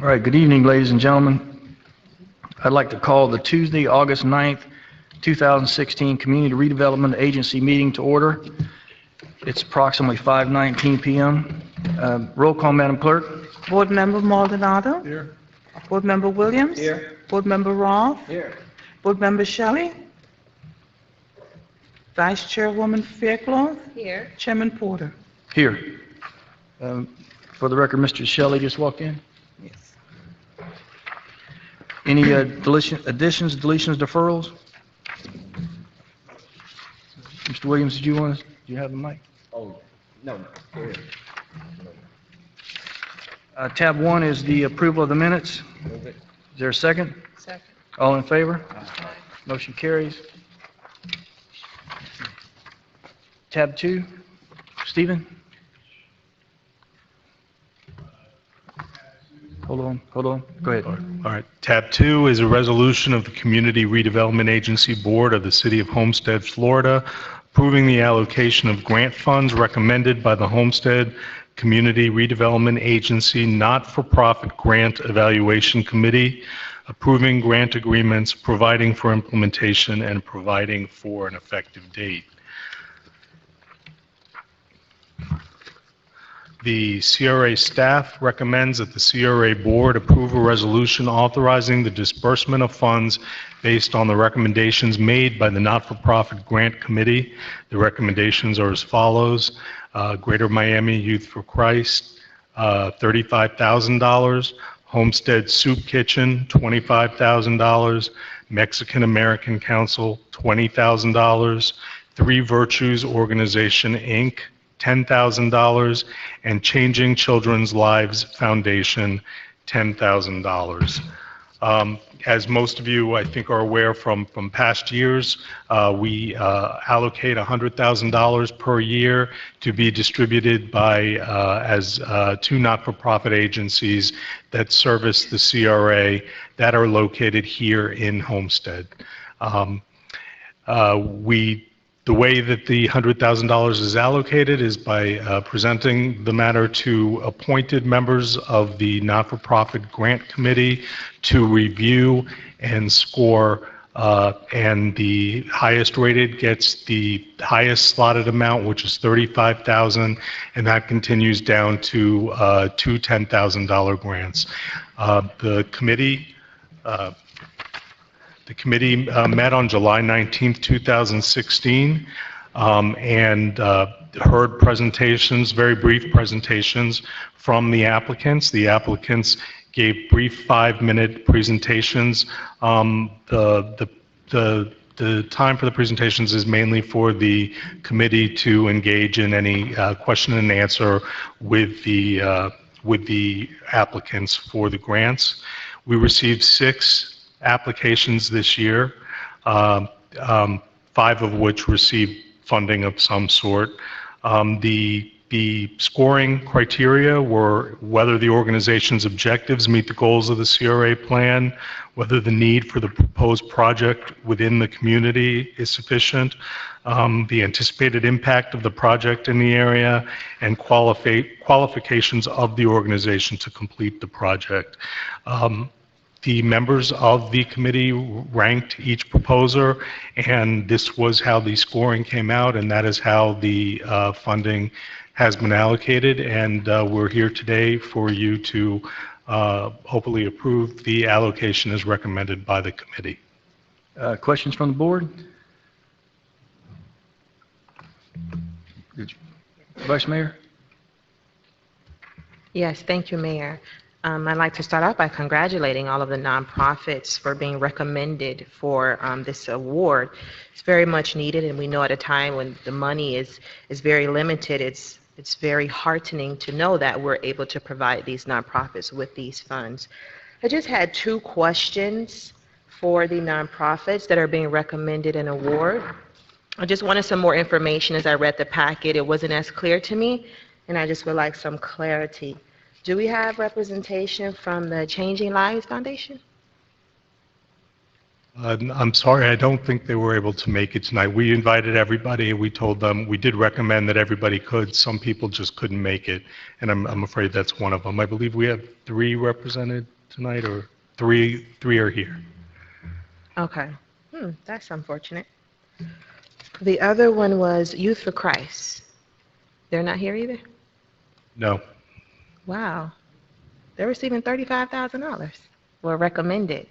All right, good evening, ladies and gentlemen. I'd like to call the Tuesday, August 9th, 2016 Community Redevelopment Agency meeting to order. It's approximately 5:19 p.m. Roll call, Madam Clerk. Board Member Maldonado. Here. Board Member Williams. Here. Board Member Roth. Here. Board Member Shelley. Vice Chairwoman Faircloth. Here. Chairman Porter. Here. For the record, Mr. Shelley just walked in. Yes. Any additions, deletions, deferrals? Mr. Williams, do you have the mic? Oh, no. Go ahead. Tab 1 is the approval of the minutes. Move it. Is there a second? Second. All in favor? Motion carries. Tab 2, Stephen? Hold on. Go ahead. All right. Tab 2 is a resolution of the Community Redevelopment Agency Board of the City of Homestead, Florida, approving the allocation of grant funds recommended by the Homestead Community Redevelopment Agency Not-for-Profit Grant Evaluation Committee, approving grant agreements, providing for implementation, and providing for an effective date. The CRA staff recommends that the CRA board approve a resolution authorizing the disbursement of funds based on the recommendations made by the Not-for-Profit Grant Committee. The recommendations are as follows. Greater Miami Youth for Christ, $35,000. Homestead Soup Kitchen, $25,000. Mexican American Council, $20,000. Three Virtues Organization, Inc., $10,000, and Changing Children's Lives Foundation, $10,000. As most of you, I think, are aware from past years, we allocate $100,000 per year to be distributed by as two not-for-profit agencies that service the CRA that are located here in Homestead. The way that the $100,000 is allocated is by presenting the matter to appointed members of the Not-for-Profit Grant Committee to review and score, and the highest rated gets the highest slotted amount, which is $35,000, and that continues down to two $10,000 grants. The committee met on July 19th, 2016, and heard presentations, very brief presentations from the applicants. The applicants gave brief 5-minute presentations. The time for the presentations is mainly for the committee to engage in any question and answer with the applicants for the grants. We received 6 applications this year, 5 of which received funding of some sort. The scoring criteria were whether the organization's objectives meet the goals of the CRA plan, whether the need for the proposed project within the community is sufficient, the anticipated impact of the project in the area, and qualifications of the organization to complete the project. The members of the committee ranked each proposer, and this was how the scoring came out, and that is how the funding has been allocated. And we're here today for you to hopefully approve the allocation as recommended by the committee. Questions from the board? Vice Mayor? Yes, thank you, Mayor. I'd like to start out by congratulating all of the nonprofits for being recommended for this award. It's very much needed, and we know at a time when the money is very limited, it's very heartening to know that we're able to provide these nonprofits with these funds. I just had 2 questions for the nonprofits that are being recommended an award. I just wanted some more information as I read the packet. It wasn't as clear to me, and I just would like some clarity. Do we have representation from the Changing Lives Foundation? I'm sorry, I don't think they were able to make it tonight. We invited everybody, and we told them, we did recommend that everybody could. Some people just couldn't make it, and I'm afraid that's one of them. I believe we have 3 represented tonight, or three are here. Okay. That's unfortunate. The other one was Youth for Christ. They're not here either? No. Wow. They're receiving $35,000. Well, recommended.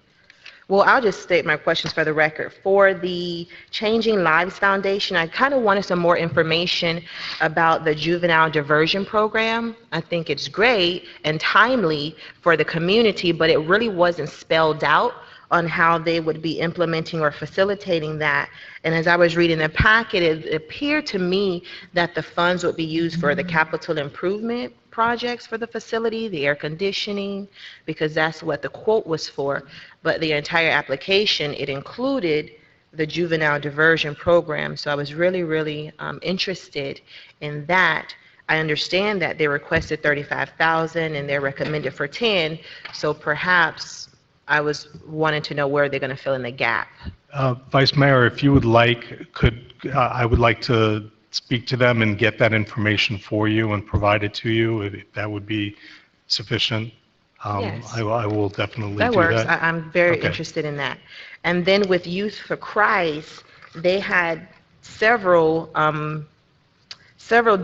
Well, I'll just state my questions for the record. For the Changing Lives Foundation, I kind of wanted some more information about the juvenile diversion program. I think it's great and timely for the community, but it really wasn't spelled out on how they would be implementing or facilitating that. And as I was reading the packet, it appeared to me that the funds would be used for the capital improvement projects for the facility, the air conditioning, because that's what the quote was for. But the entire application, it included the juvenile diversion program. So I was really interested in that. I understand that they requested 35,000 and they're recommended for 10. So perhaps I was wanting to know where they're going to fill in the gap. Vice Mayor, if you would like, I would like to speak to them and get that information for you and provide it to you, if that would be sufficient. Yes. I will definitely That do works. that. I'm very Okay. interested in that. And then with Youth for Christ, they had several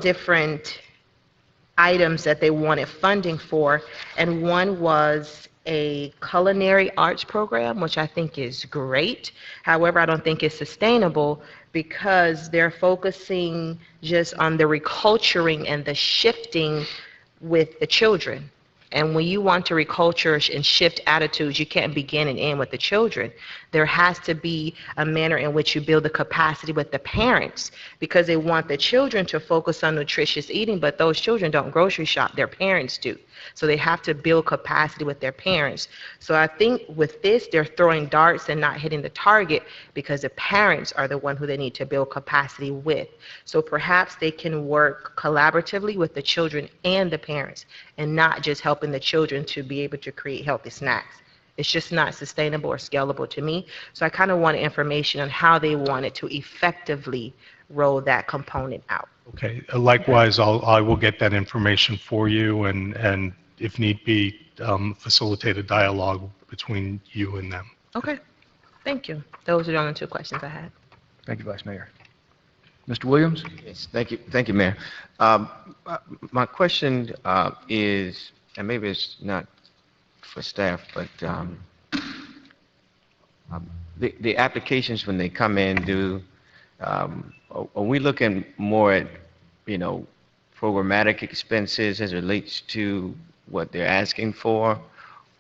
different items that they wanted funding for, and one was a culinary arts program, which I think is great. However, I don't think it's sustainable because they're focusing just on the reculturing and the shifting with the children. And when you want to reculture and shift attitudes, you can't begin and end with the children. There has to be a manner in which you build the capacity with the parents, because they want the children to focus on nutritious eating, but those children don't grocery shop, their parents do. So they have to build capacity with their parents. So I think with this, they're throwing darts and not hitting the target because the parents are the one who they need to build capacity with. So perhaps they can work collaboratively with the children and the parents, and not just helping the children to be able to create healthy snacks. It's just not sustainable or scalable to me. So I kind of wanted information on how they wanted to effectively roll that component out. Okay. Likewise, I will get that information for you, and if need be, facilitate a dialogue between you and them. Okay, thank you. Those are the only two questions I had. Thank you, Vice Mayor. Mr. Williams? Yes, thank you, Mayor. My question is, and maybe it's not for staff, but the applications when they come in, are we looking more at, programmatic expenses as it relates to what they're asking for,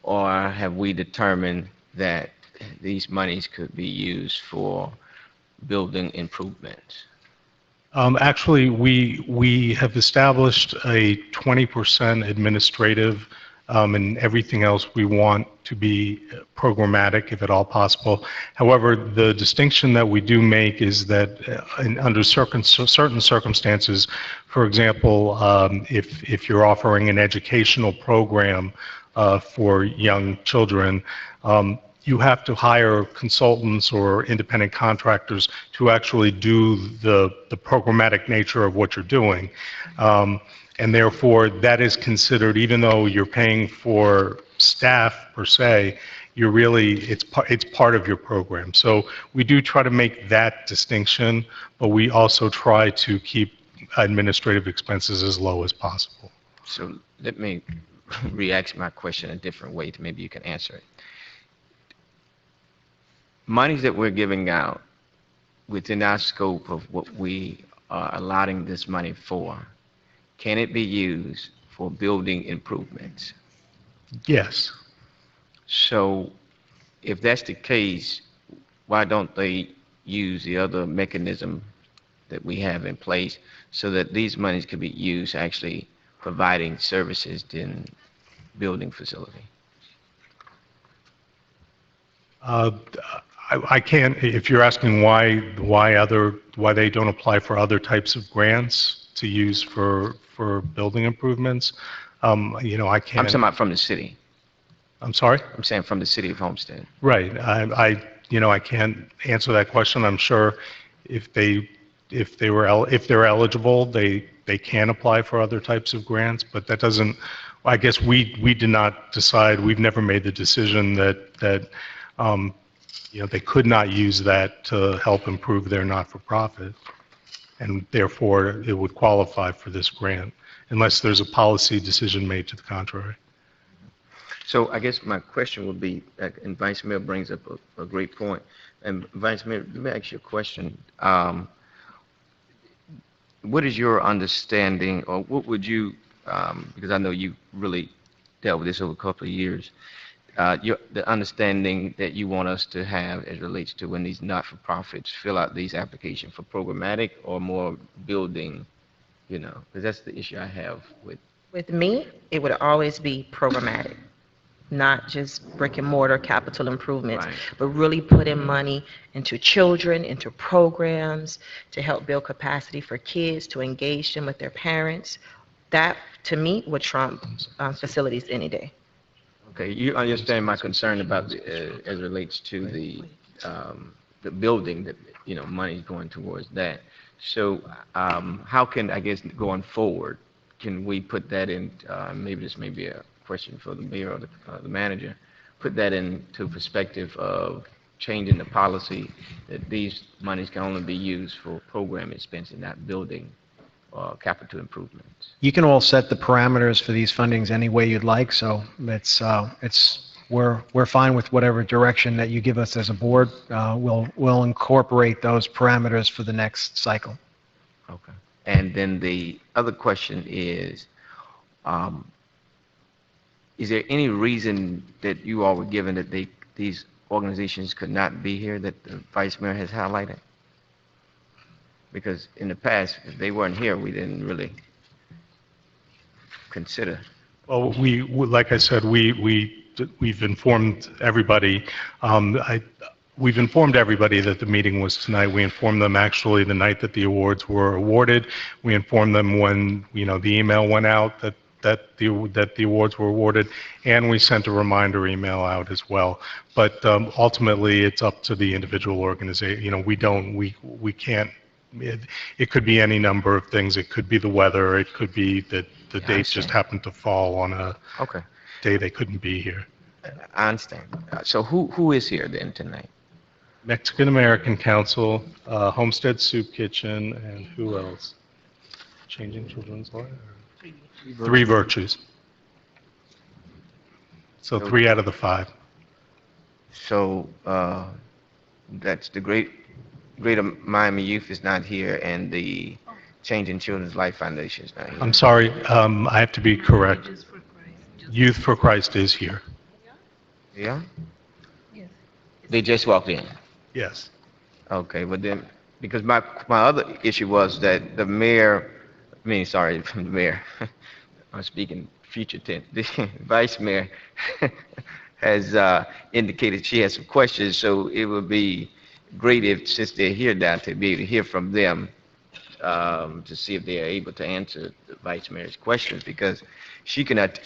or have we determined that these monies could be used for building improvements? Actually, we have established a 20% administrative, and everything else we want to be programmatic, if at all possible. However, the distinction that we do make is that under certain circumstances, for example, if you're offering an educational program for young children, you have to hire consultants or independent contractors to actually do the programmatic nature of what you're doing. And therefore, that is considered, even though you're paying for staff per se, it's part of your program. So we do try to make that distinction, but we also try to keep administrative expenses as low as possible. So let me re-ask my question a different way, to maybe you can answer it. Monies that we're giving out within our scope of what we are allotting this money for, can it be used for building improvements? Yes. So if that's the case, why don't they use the other mechanism that we have in place so that these monies could be used actually providing services in building facility? I can't, if you're asking why they don't apply for other types of grants to use for building improvements, I can't. I'm talking about from the city. I'm sorry? I'm saying from the city of Homestead. Right. I can't answer that question. I'm sure if they're eligible, they can apply for other types of grants, but that doesn't I guess we did not decide, we've never made the decision that they could not use that to help improve their not-for-profit, and therefore it would qualify for this grant, unless there's a policy decision made to the contrary. So I guess my question would be, and Vice Mayor brings up a great point, and Vice Mayor, let me ask you a question. What is your understanding, or what would you, because I know you really dealt with this over a couple of years, the understanding that you want us to have as relates to when these not-for-profits fill out these applications for programmatic or more building, because that's the issue I have with. With me, it would always be programmatic, not just brick and mortar capital improvements, Right. but really putting money into children, into programs to help build capacity for kids, to engage them with their parents. That, to me, would trump facilities any day. Okay, you understand my concern about as it relates to the building, that money going towards that. So how can, I guess, going forward, can we put that in? Maybe this may be a question for the mayor or the manager. Put that into perspective of changing the policy that these monies can only be used for program expense and not building or capital improvements. You can all set the parameters for these fundings any way you'd like, so we're fine with whatever direction that you give us as a board. We'll incorporate those parameters for the next cycle. Okay. And then the other question is there any reason that you all were given that these organizations could not be here that the Vice Mayor has highlighted? Because in the past, if they weren't here, we didn't really consider. Well, like I said, we've informed everybody. We've informed everybody that the meeting was tonight. We informed them actually the night that the awards were awarded. We informed them when the email went out that the awards were awarded, and we sent a reminder email out as well. But ultimately, it's up to the individual organization. We can't. It could be any number of things. It could be the weather. It could be that the dates just happened to fall on a day they couldn't be here. I understand. So who is here then tonight? Mexican American Council, Homestead Soup Kitchen, and who else? Changing Children's Life? Three Virtues. So 3 out of the 5. So that's the Greater Miami Youth is not here, and the Changing Children's Life Foundation is not here. I'm sorry, I have to be correct. Youth for Christ is here. Yeah? They just walked in. Yes. Okay, but then, because my other issue was that the mayor, the mayor, I'm speaking future tense, the vice mayor has indicated she has some questions, so it would be great if, since they're here now, to be able to hear from them to see if they are able to answer the vice mayor's questions, because she cannot,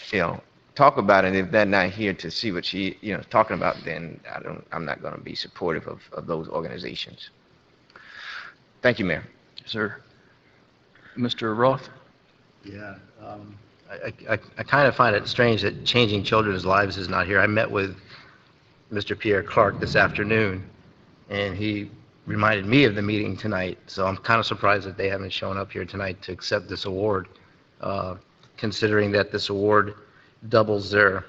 talk about it. If they're not here to see what she, talking about, then I'm not going to be supportive of those organizations. Thank you, Mayor. Yes, sir. Mr. Roth? Yeah, I kind of find it strange that Changing Children's Lives is not here. I met with Mr. Pierre Clark this afternoon, and he reminded me of the meeting tonight, so I'm kind of surprised that they haven't shown up here tonight to accept this award, considering that this award doubles their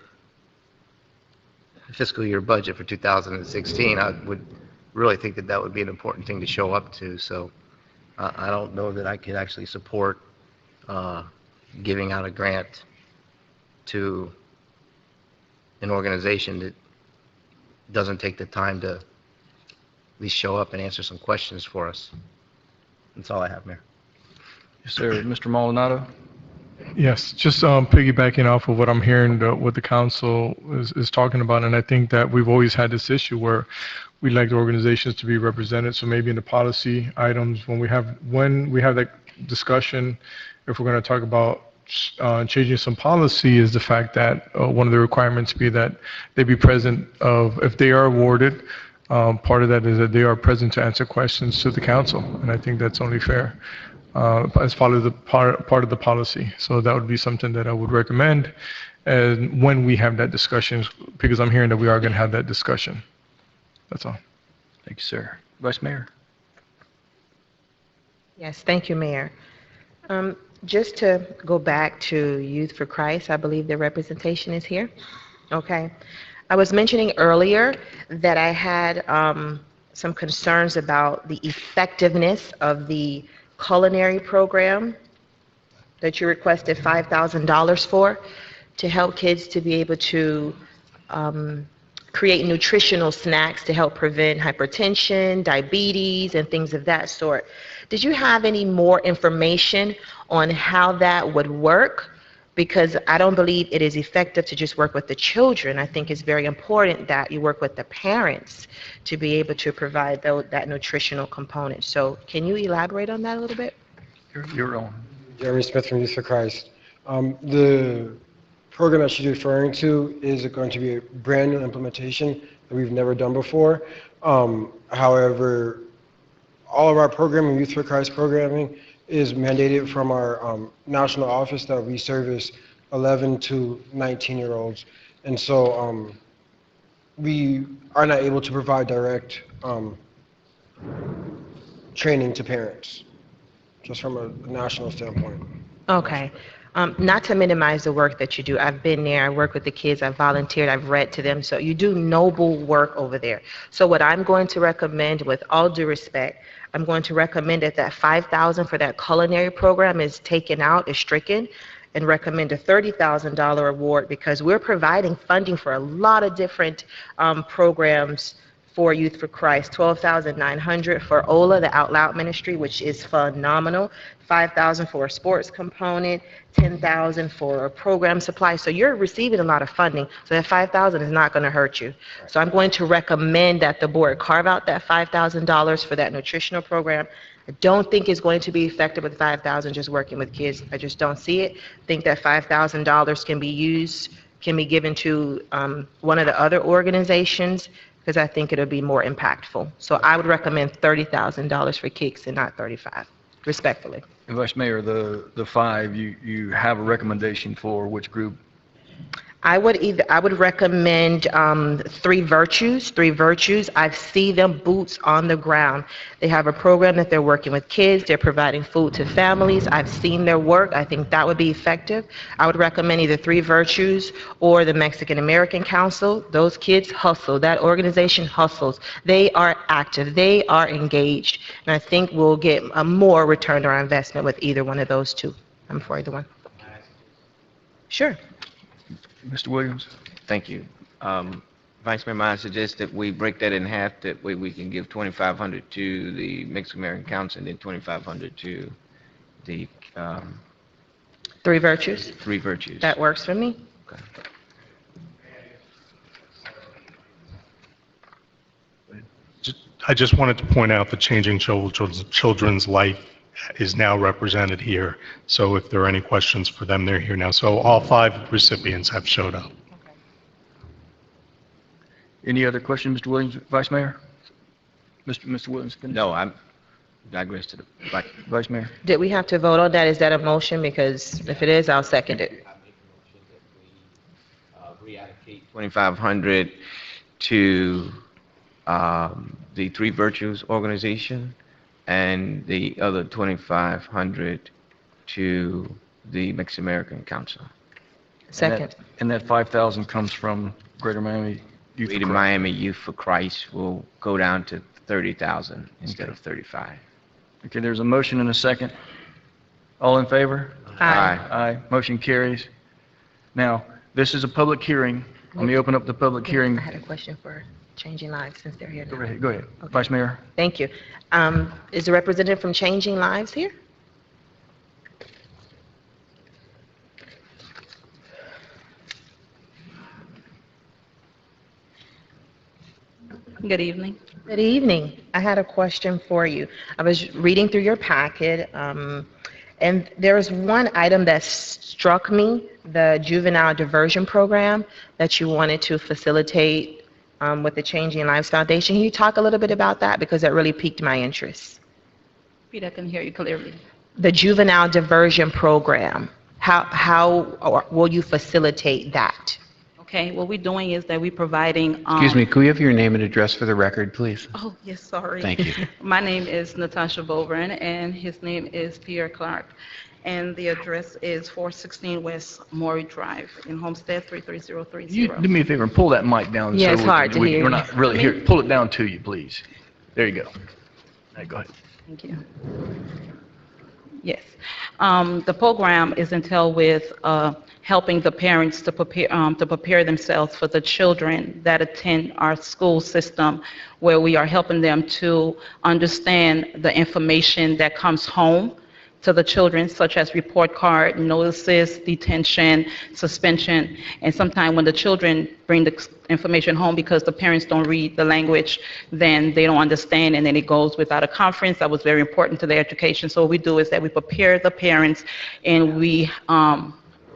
fiscal year budget for 2016. I would really think that would be an important thing to show up to, so I don't know that I could actually support giving out a grant to an organization that doesn't take the time to at least show up and answer some questions for us. That's all I have, Mayor. Yes, sir. Mr. Maldonado? Yes, just piggybacking off of what I'm hearing, what the council is talking about, and I think that we've always had this issue where we'd like the organizations to be represented. So maybe in the policy items, when we have that discussion, if we're going to talk about changing some policy, is the fact that one of the requirements be that they be present if they are awarded. Part of that is that they are present to answer questions to the council, and I think that's only fair. as part of the policy. So that would be something that I would recommend, and when we have that discussion, because I'm hearing that we are going to have that discussion. That's all. Thank you, sir. Vice Mayor? Yes, thank you, Mayor. Just to go back to Youth for Christ, I believe the representation is here. Okay. I was mentioning earlier that I had some concerns about the effectiveness of the culinary program that you requested $5,000 for, to help kids to be able to create nutritional snacks to help prevent hypertension, diabetes, and things of that sort. Did you have any more information on how that would work? Because I don't believe it is effective to just work with the children. I think it's very important that you work with the parents to be able to provide that nutritional component. So can you elaborate on that a little bit? You're on. Jeremy Smith from Youth for Christ. The program that she's referring to is going to be a brand new implementation that we've never done before. However, all of our programming, Youth for Christ programming, is mandated from our national office that we service 11 to 19-year-olds. And so we are not able to provide direct training to parents, just from a national standpoint. Okay. Not to minimize the work that you do. I've been there, I work with the kids, I've volunteered, I've read to them. So you do noble work over there. So what I'm going to recommend, with all due respect, I'm going to recommend that $5,000 for that culinary program is taken out, is stricken, and recommend a $30,000 award, because we're providing funding for a lot of different programs for Youth for Christ. $12,900 for OLA, the Out Loud Ministry, which is phenomenal. $5,000 for a sports component, $10,000 for a program supply. So you're receiving a lot of funding. So that $5,000 is not going to hurt you. So I'm going to recommend that the board carve out that $5,000 for that nutritional program. I don't think it's going to be effective with $5,000 just working with kids. I just don't see it. I think that $5,000 can be given to one of the other organizations, because I think it'll be more impactful. So I would recommend $30,000 for kicks and not $35,000, respectfully. And Vice Mayor, the five, you have a recommendation for which group? I would recommend Three Virtues. Three Virtues, I see them boots on the ground. They have a program that they're working with kids. They're providing food to families. I've seen their work. I think that would be effective. I would recommend either Three Virtues or the Mexican American Council. Those kids hustle. That organization hustles. They are active. They are engaged. And I think we'll get a more return on our investment with either one of those two. I'm for either one. Sure. Mr. Williams? Thank you. Vice Mayor, I suggest that we break that in half. That way we can give $2,500 to the Mexican American Council and then $2,500 to the Three Virtues. Three Virtues. That works for me. Okay. I just wanted to point out that Changing Children's Life is now represented here. So if there are any questions for them, they're here now. So all five recipients have showed up. Any other questions, Mr. Williams, Vice Mayor? Mr. Williams, finish? No, I'm digress to the Vice Mayor? Did we have to vote on that? Is that a motion? Because if it is, I'll second it. reallocate $2,500 to the Three Virtues organization, and the other $2,500 to the Mexican American Council. Second. And that 5,000 comes from Greater Miami Youth for Greater Christ. Miami Youth for Christ will go down to 30,000 instead of 35. Okay, there's a motion and a second. All in favor? Aye. Aye. Motion carries. Now, this is a public hearing. Let me open up the public hearing. I had a question for Changing Lives since they're here Go now. ahead. Go ahead. Okay. Vice Mayor? Thank you. Is the representative from Changing Lives here? Good evening. Good evening. I had a question for you. I was reading through your packet, and there was one item that struck me, the juvenile diversion program that you wanted to facilitate with the Changing Lives Foundation. Can you talk a little bit about that? Because that really piqued my interest. Repeat, I can hear you clearly. the juvenile diversion program, how will you facilitate that? Okay, what we're doing is that we're providing. Excuse me, could we have your name and address for the record, please? Oh, yes, sorry. Thank you. My name is Natasha Bovern, and his name is Pierre Clark. And the address is 416 West Maury Drive in Homestead, 33030. You do me a favor and pull that mic down. Yeah, it's hard to hear. We're not really here. Pull it down to you, please. There you go. Go ahead. Thank you. Yes. The program is entailed with helping the parents to prepare themselves for the children that attend our school system, where we are helping them to understand the information that comes home to the children, such as report card, notices, detention, suspension. And sometimes when the children bring the information home because the parents don't read the language, then they don't understand, and then it goes without a conference. That was very important to their education. So what we do is that we prepare the parents, and we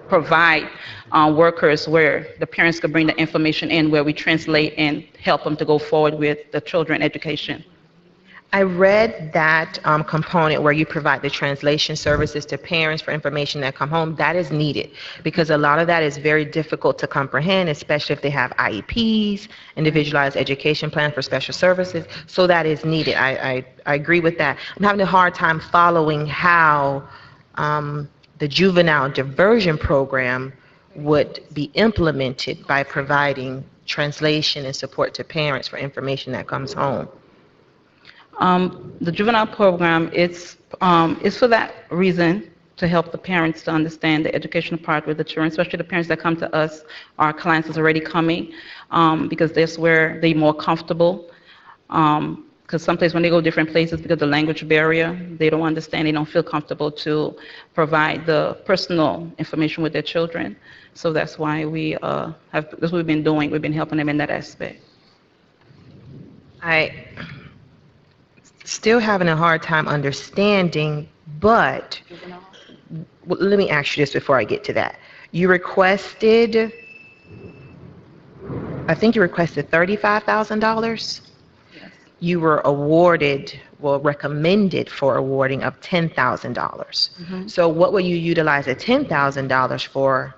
provide workers where the parents can bring the information in, where we translate and help them to go forward with the children education. I read that component where you provide the translation services to parents for information that come home. That is needed because a lot of that is very difficult to comprehend, especially if they have IEPs, individualized education plan for special services. So that is needed. I agree with that. I'm having a hard time following how the juvenile diversion program would be implemented by providing translation and support to parents for information that comes home. The juvenile program is for that reason, to help the parents to understand the educational part with the children, especially the parents that come to us. Our clients is already coming because that's where they're more comfortable. Because sometimes when they go different places, because of the language barrier, they don't understand, they don't feel comfortable to provide the personal information with their children. So that's why that's what we've been doing. We've been helping them in that aspect. I still having a hard time understanding, but let me ask you this before I get to that. You requested, I think you requested $35,000? Yes. You were awarded, recommended for awarding of $10,000. Mm-hmm. So what will you utilize the $10,000 for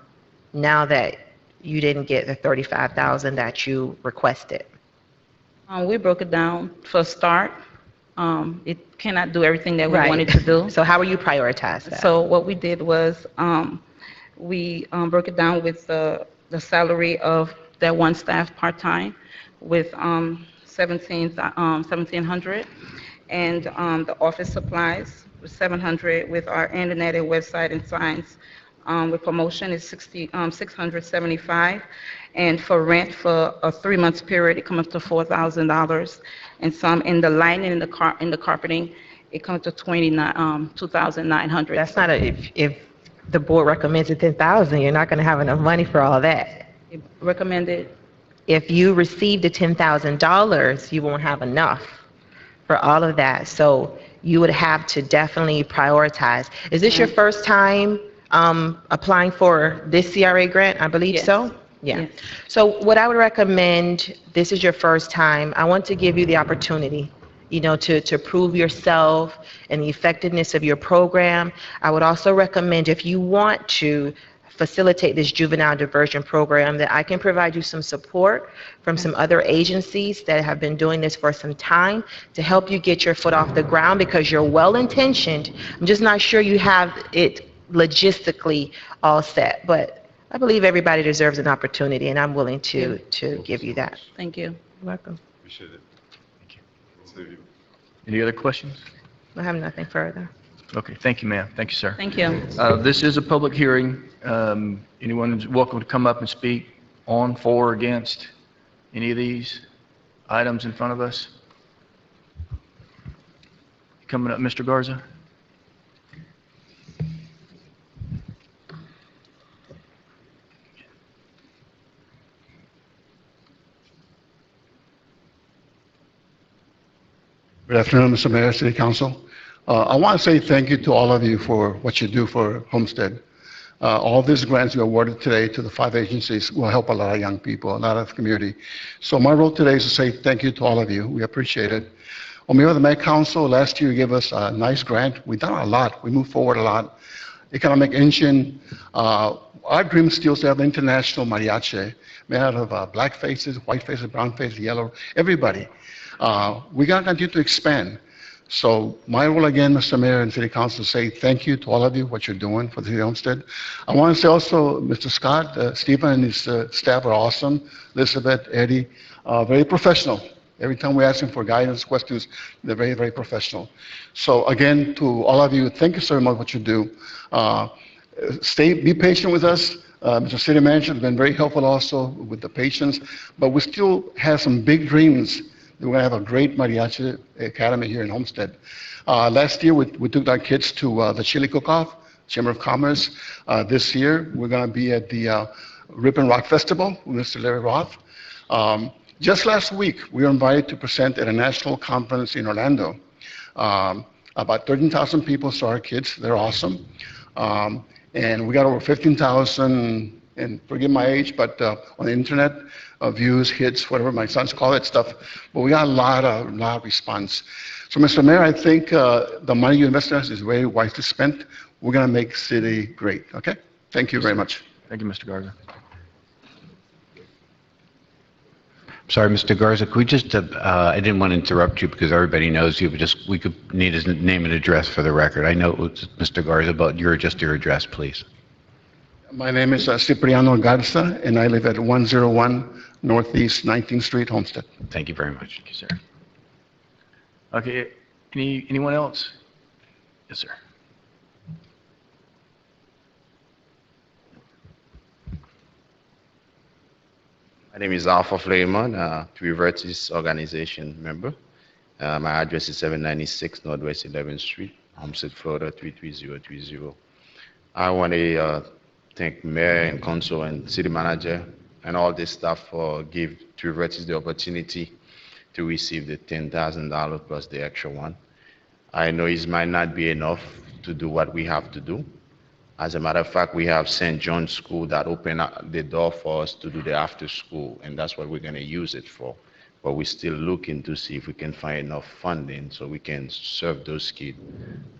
now that you didn't get the $35,000 that you requested? We broke it down for a start. It cannot do everything that we Right. wanted to do. So how will you prioritize that? So what we did was we broke it down with the salary of that one staff part-time with $1,700, and the office supplies with $700, with our internet and website and signs. With promotion is $675, and for rent for a 3 months period, it comes up to $4,000, and some in the lining and the carpeting, it comes to $2,900. That's not if the board recommends a $10,000, you're not going to have enough money for all that. Recommended. If you receive the $10,000, you won't have enough for all of that. So you would have to definitely prioritize. Is this your first time applying for this CRA grant? I believe Yes. so? Yeah. Yes. So what I would recommend, this is your first time, I want to give you the opportunity, to prove yourself and the effectiveness of your program. I would also recommend, if you want to facilitate this juvenile diversion program, that I can provide you some support from some other agencies that have been doing this for some time to help you get your foot off the ground, because you're well-intentioned. I'm just not sure you have it logistically all set, but I believe everybody deserves an opportunity, and I'm willing to give you that. Thank you. You're welcome. Appreciate it. Thank you. Any other questions? I have nothing further. Okay, thank you, ma'am. Thank you, sir. Thank you. This is a public hearing. Anyone is welcome to come up and speak on, for, or against any of these items in front of us. Coming up, Mr. Garza. Good afternoon, Mr. Mayor, City Council. I want to say thank you to all of you for what you do for Homestead. All these grants we awarded today to the 5 agencies will help a lot of young people, a lot of the community. So my role today is to say thank you to all of you. We appreciate it. On behalf of the Met Council, last year you gave us a nice grant. We've done a lot. We moved forward a lot. Economic engine. Our dream still is to have international mariachi made out of black faces, white faces, brown faces, yellow, everybody. We got to continue to expand. So my role again, Mr. Mayor and City Council, say thank you to all of you, what you're doing for the City of Homestead. I want to say also, Mr. Scott, Stephen and his staff are awesome. Elizabeth, Eddie, very professional. Every time we ask them for guidance, questions, they're very, very professional. So again, to all of you, thank you so much for what you do. Be patient with us. Mr. City Manager has been very helpful also with the patients, but we still have some big dreams. We're going to have a great mariachi academy here in Homestead. Last year, we took our kids to the Chili Cook-Off, Chamber of Commerce. This year, we're going to be at the Rip and Rock Festival with Mr. Larry Roth. Just last week, we were invited to present at a national conference in Orlando. About 13,000 people saw our kids. They're awesome. And we got over 15,000, and forgive my age, but on the internet, views, hits, whatever my sons call it stuff. But we got a lot of response. So, Mr. Mayor, I think the money you invested in us is very wisely spent. We're going to make city great, okay? Thank you very much. Thank you, Mr. Garza. Sorry, Mr. Garza, could we just, I didn't want to interrupt you because everybody knows you, but just, we could need his name and address for the record. I know it was Mr. Garza, but just your address, please. My name is Cipriano Garza, and I live at 101 Northeast 19th Street, Homestead. Thank you very much. Thank you, sir. Okay, anyone else? Yes, sir. My name is Alpha Flayman, Three Vertis organization member. My address is 796 Northwest 11th Street, Homestead, Florida 33030. I want to thank Mayor and Council and City Manager and all this staff for give Three Vertis the opportunity to receive the $10,000 plus the extra one. I know it might not be enough to do what we have to do. As a matter of fact, we have St. John's School that opened the door for us to do the after school, and that's what we're going to use it for. But we're still looking to see if we can find enough funding so we can serve those kids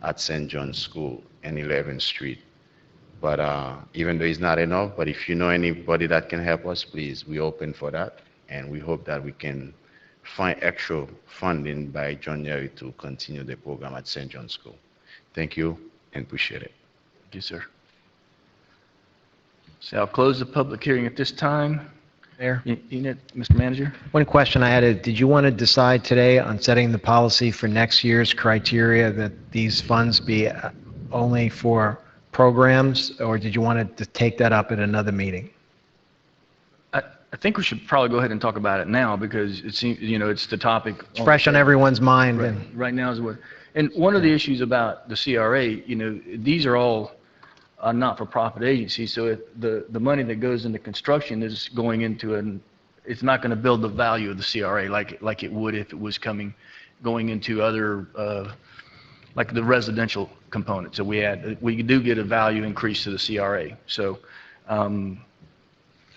at St. John's School and 11th Street. But even though it's not enough, but if you know anybody that can help us, please, we're open for that. And we hope that we can find extra funding by January to continue the program at St. John's School. Thank you and appreciate it. Thank you, sir. So I'll close the public hearing at this time. Mayor? Mr. Manager? One question I had, did you want to decide today on setting the policy for next year's criteria that these funds be only for programs, or did you want to take that up at another meeting? I think we should probably go ahead and talk about it now because it seems, it's the topic. It's fresh on everyone's mind. Right, right now is what. And one of the issues about the CRA, these are all not-for-profit agencies, so if the money that goes into construction is going into it's not going to build the value of the CRA like it would if it was going into other, like the residential component. So we do get a value increase to the CRA. So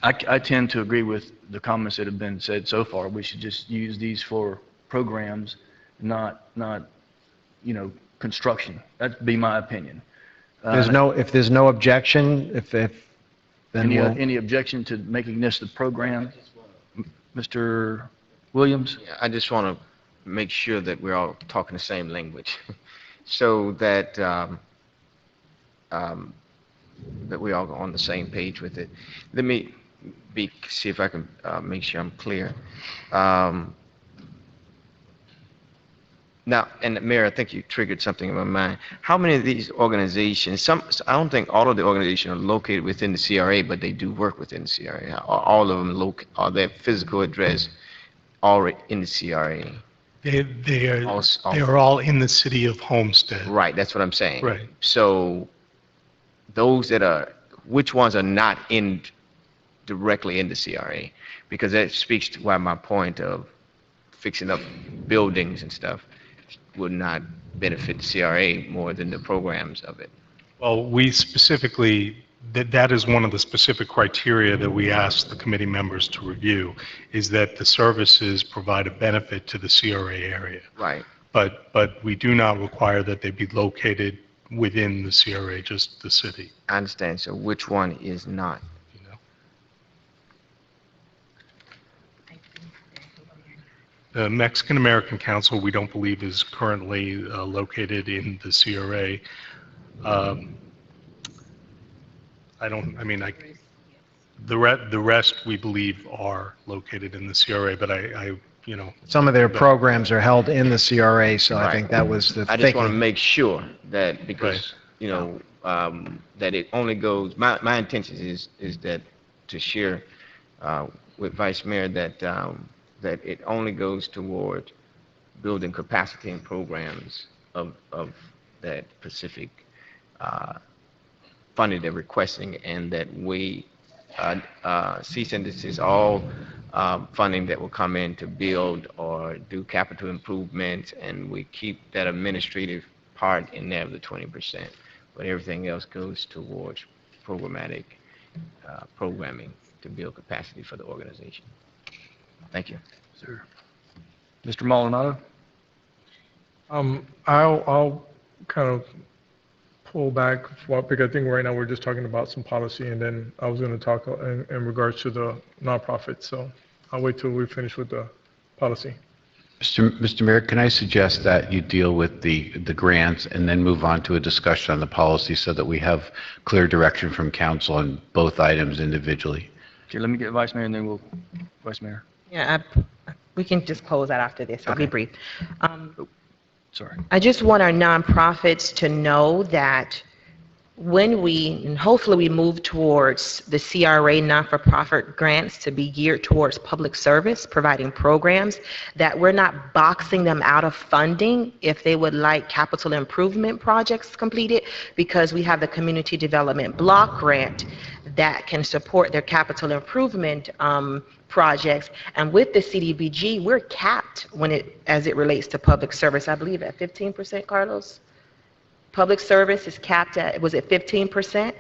I tend to agree with the comments that have been said so far. We should just use these for programs, not construction. That'd be my opinion. If there's no objection, then any objection to making this the program, Mr. Williams? Yeah, I just want to make sure that we're all talking the same language, so that that we're all on the same page with it. Let me see if I can make sure I'm clear. Now, and Mayor, I think you triggered something in my mind. How many of these organizations, I don't think all of the organizations are located within the CRA, but they do work within the CRA. Are all of them are their physical address already in the CRA? They are all in the city of Homestead. Right, that's what I'm saying. Right. So those which ones are not directly in the CRA? Because that speaks to why my point of fixing up buildings and stuff would not benefit the CRA more than the programs of it. Well, we specifically, that is one of the specific criteria that we asked the committee members to review, is that the services provide a benefit to the CRA area. Right. but we do not require that they be located within the CRA, just the city. I understand. So which one is not? The Mexican American Council, we don't believe is currently located in the CRA. The rest we believe are located in the CRA, but Some of their programs are held in the CRA, so I think that was the I just want to thinking. make sure that because, that it only goes, my intention is that to share with Vice Mayor that it only goes toward building capacity and programs of that specific funding they're requesting, and that we cease and desist all funding that will come in to build or do capital improvements, and we keep that administrative part in there of the 20%, but everything else goes towards programmatic programming to build capacity for the organization. Thank you. Sir. Mr. Maldonado? I'll kind of pull back because I think right now we're just talking about some policy, and then I was going to talk in regards to the nonprofit. So I'll wait till we finish with the policy. Mr. Mayor, can I suggest that you deal with the grants and then move on to a discussion on the policy so that we have clear direction from council on both items individually? Okay, let me get Vice Mayor and then we'll, Vice Mayor. Yeah, we can just close that after this. I'll be brief. Sorry. I just want our nonprofits to know that when and hopefully we move towards the CRA not-for-profit grants to be geared towards public service, providing programs, that we're not boxing them out of funding if they would like capital improvement projects completed, because we have the community development block grant that can support their capital improvement projects. And with the CDBG, we're capped as it relates to public service, I believe at 15%, Carlos? Public service is capped at, was it 15%?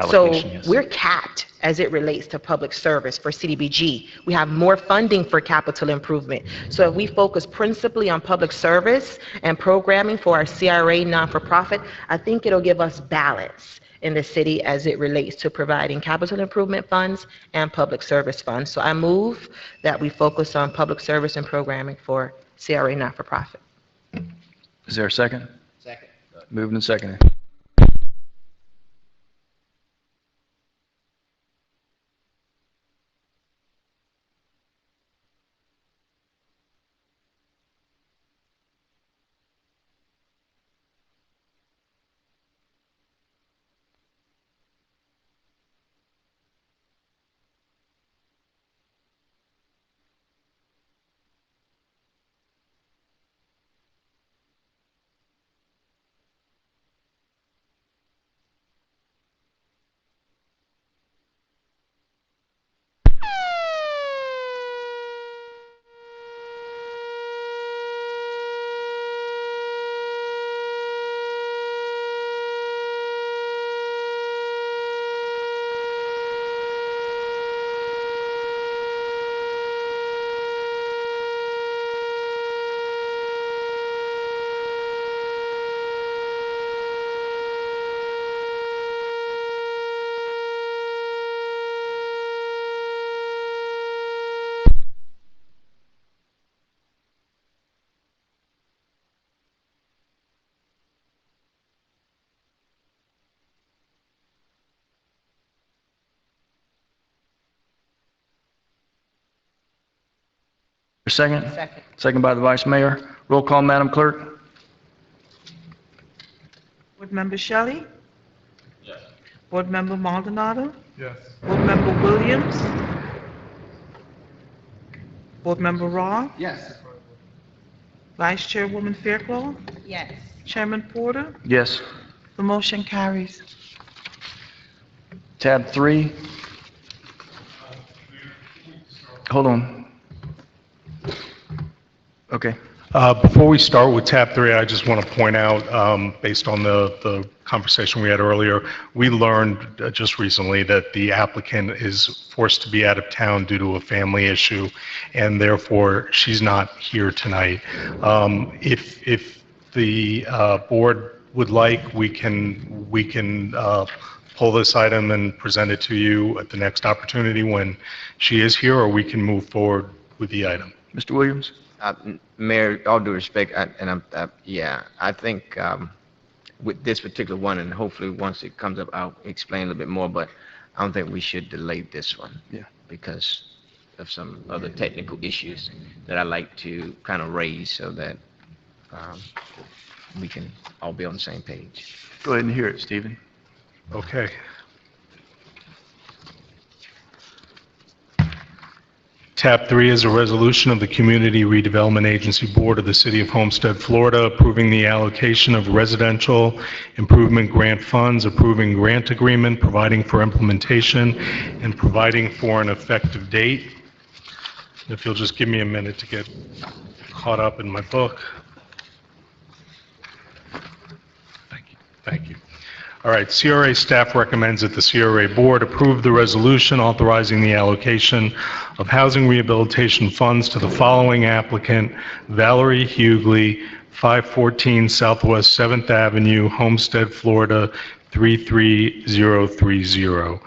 So we're capped as it relates to public service for CDBG. We have more funding for capital improvement. So if we focus principally on public service and programming for our CRA non-for-profit, I think it'll give us balance in the city as it relates to providing capital improvement funds and public service funds. So I move that we focus on public service and programming for CRA not-for-profit. Is there a second? Second. Moved and seconded. Second? Second. Second by the Vice Mayor. Roll call, Madam Clerk. Board Member Shelley? Yes. Board Member Maldonado? Yes. Board Member Williams? Board Member Raw? Yes. Vice Chairwoman Fairclough? Yes. Chairman Porter? Yes. The motion carries. Tab 3. Hold on. Okay. Before we start with tab 3, I just want to point out, based on the conversation we had earlier, we learned just recently that the applicant is forced to be out of town due to a family issue, and therefore she's not here tonight. If the board would like, we can pull this item and present it to you at the next opportunity when she is here, or we can move forward with the item. Mr. Williams? Mayor, all due respect, I think with this particular one, and hopefully once it comes up, I'll explain a little bit more, but I don't think we should delay this one. Yeah. Because of some other technical issues that I'd like to kind of raise so that we can all be on the same page. Go ahead and hear it, Stephen. Okay. Tab 3 is a resolution of the Community Redevelopment Agency Board of the City of Homestead, Florida, approving the allocation of residential improvement grant funds, approving grant agreement, providing for implementation, and providing for an effective date. If you'll just give me a minute to get caught up in my book. Thank you. All right, CRA staff recommends that the CRA board approve the resolution authorizing the allocation of housing rehabilitation funds to the following applicant: Valerie Hughley, 514 Southwest 7th Avenue, Homestead, Florida, 33030.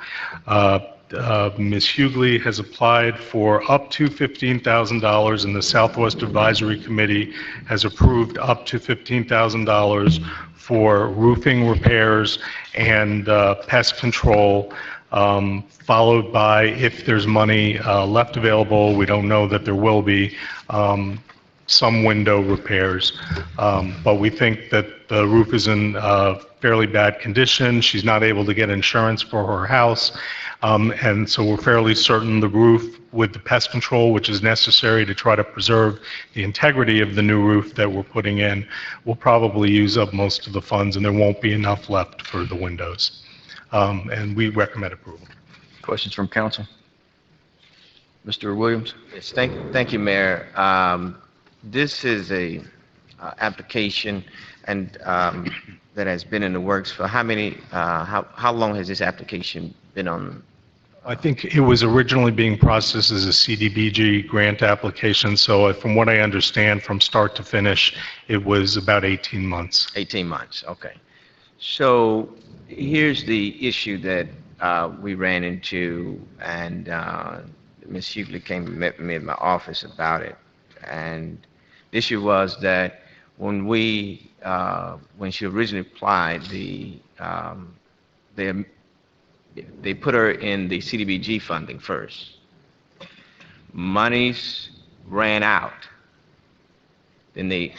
Ms. Hughley has applied for up to $15,000, and the Southwest Advisory Committee has approved up to $15,000 for roofing repairs and pest control, followed by, if there's money left available, we don't know that there will be, some window repairs. But we think that the roof is in fairly bad condition. She's not able to get insurance for her house. And so we're fairly certain the roof, with the pest control, which is necessary to try to preserve the integrity of the new roof that we're putting in, will probably use up most of the funds, and there won't be enough left for the windows. And we recommend approval. Questions from council? Mr. Williams? Yes, thank you, Mayor. This is a application and that has been in the works for how long has this application been on? I think it was originally being processed as a CDBG grant application, so from what I understand, from start to finish, it was about 18 months. 18 months, okay. So here's the issue that we ran into, and Ms. Hughley came and met me in my office about it. And the issue was that when she originally applied, they put her in the CDBG funding first. Monies ran out. Then they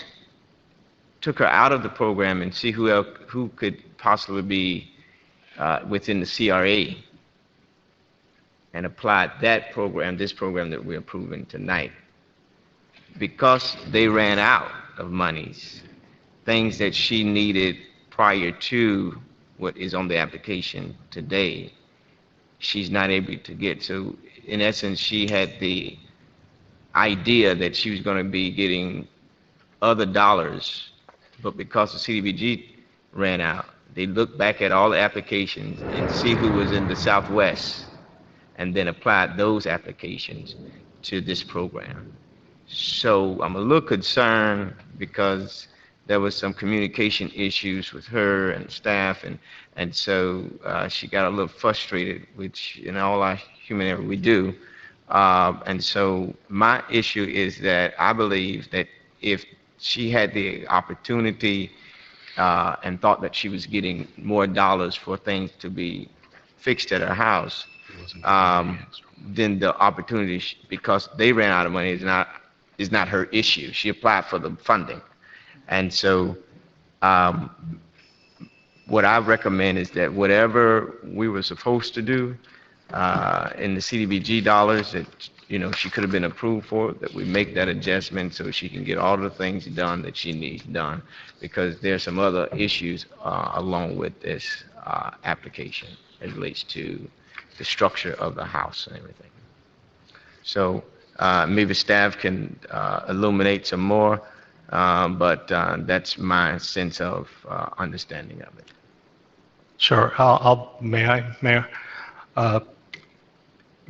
took her out of the program and see who could possibly be within the CRA, and applied that program, this program that we're approving tonight. Because they ran out of monies, things that she needed prior to what is on the application today, she's not able to get. So in essence, she had the idea that she was going to be getting other dollars, but because the CDBG ran out, they looked back at all the applications and see who was in the Southwest, and then applied those applications to this program. So I'm a little concerned because there was some communication issues with her and staff, and so she got a little frustrated, which in all our human error we do. And so my issue is that I believe that if she had the opportunity and thought that she was getting more dollars for things to be fixed at her house, then the opportunity, because they ran out of money, is not her issue. She applied for the funding. And so what I recommend is that whatever we were supposed to do in the CDBG dollars that she could have been approved for, that we make that adjustment so she can get all the things done that she needs done, because there's some other issues along with this application as relates to the structure of the house and everything. So maybe staff can illuminate some more but that's my sense of understanding of it. Sure. May I, Mayor?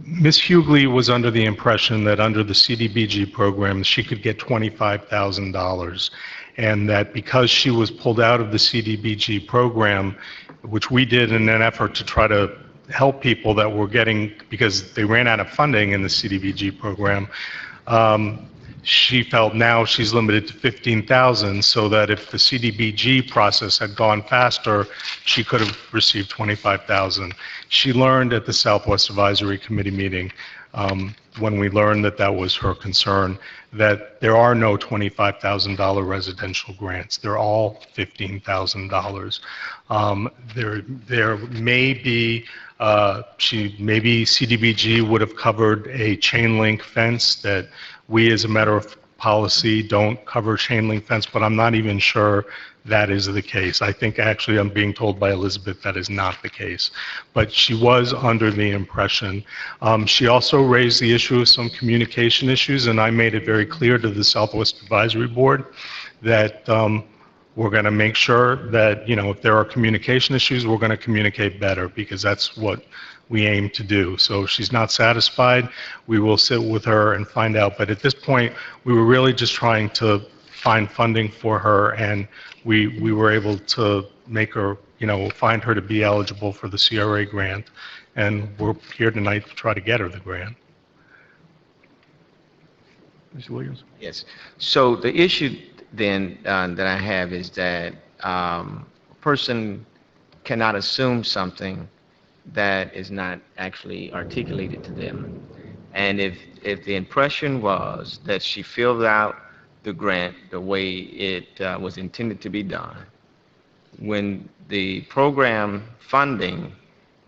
Ms. Hughley was under the impression that under the CDBG program, she could get $25,000, and that because she was pulled out of the CDBG program, which we did in an effort to try to help people that were getting, because they ran out of funding in the CDBG program, she felt now she's limited to 15,000, so that if the CDBG process had gone faster, she could have received 25,000. She learned at the Southwest Advisory Committee meeting, when we learned that that was her concern, that there are no $25,000 residential grants. They're all $15,000. There may be, maybe CDBG would have covered a chain link fence that we, as a matter of policy, don't cover chain link fence, but I'm not even sure that is the case. I think actually I'm being told by Elizabeth that is not the case. But she was under the impression. She also raised the issue of some communication issues, and I made it very clear to the Southwest Advisory Board that we're going to make sure that, if there are communication issues, we're going to communicate better, because that's what we aim to do. So if she's not satisfied, we will sit with her and find out. But at this point, we were really just trying to find funding for her, and we were able to make her, find her to be eligible for the CRA grant, and we're here tonight to try to get her the grant. Mr. Williams? Yes. So the issue then that I have is that a person cannot assume something that is not actually articulated to them. And if the impression was that she filled out the grant the way it was intended to be done, when the program funding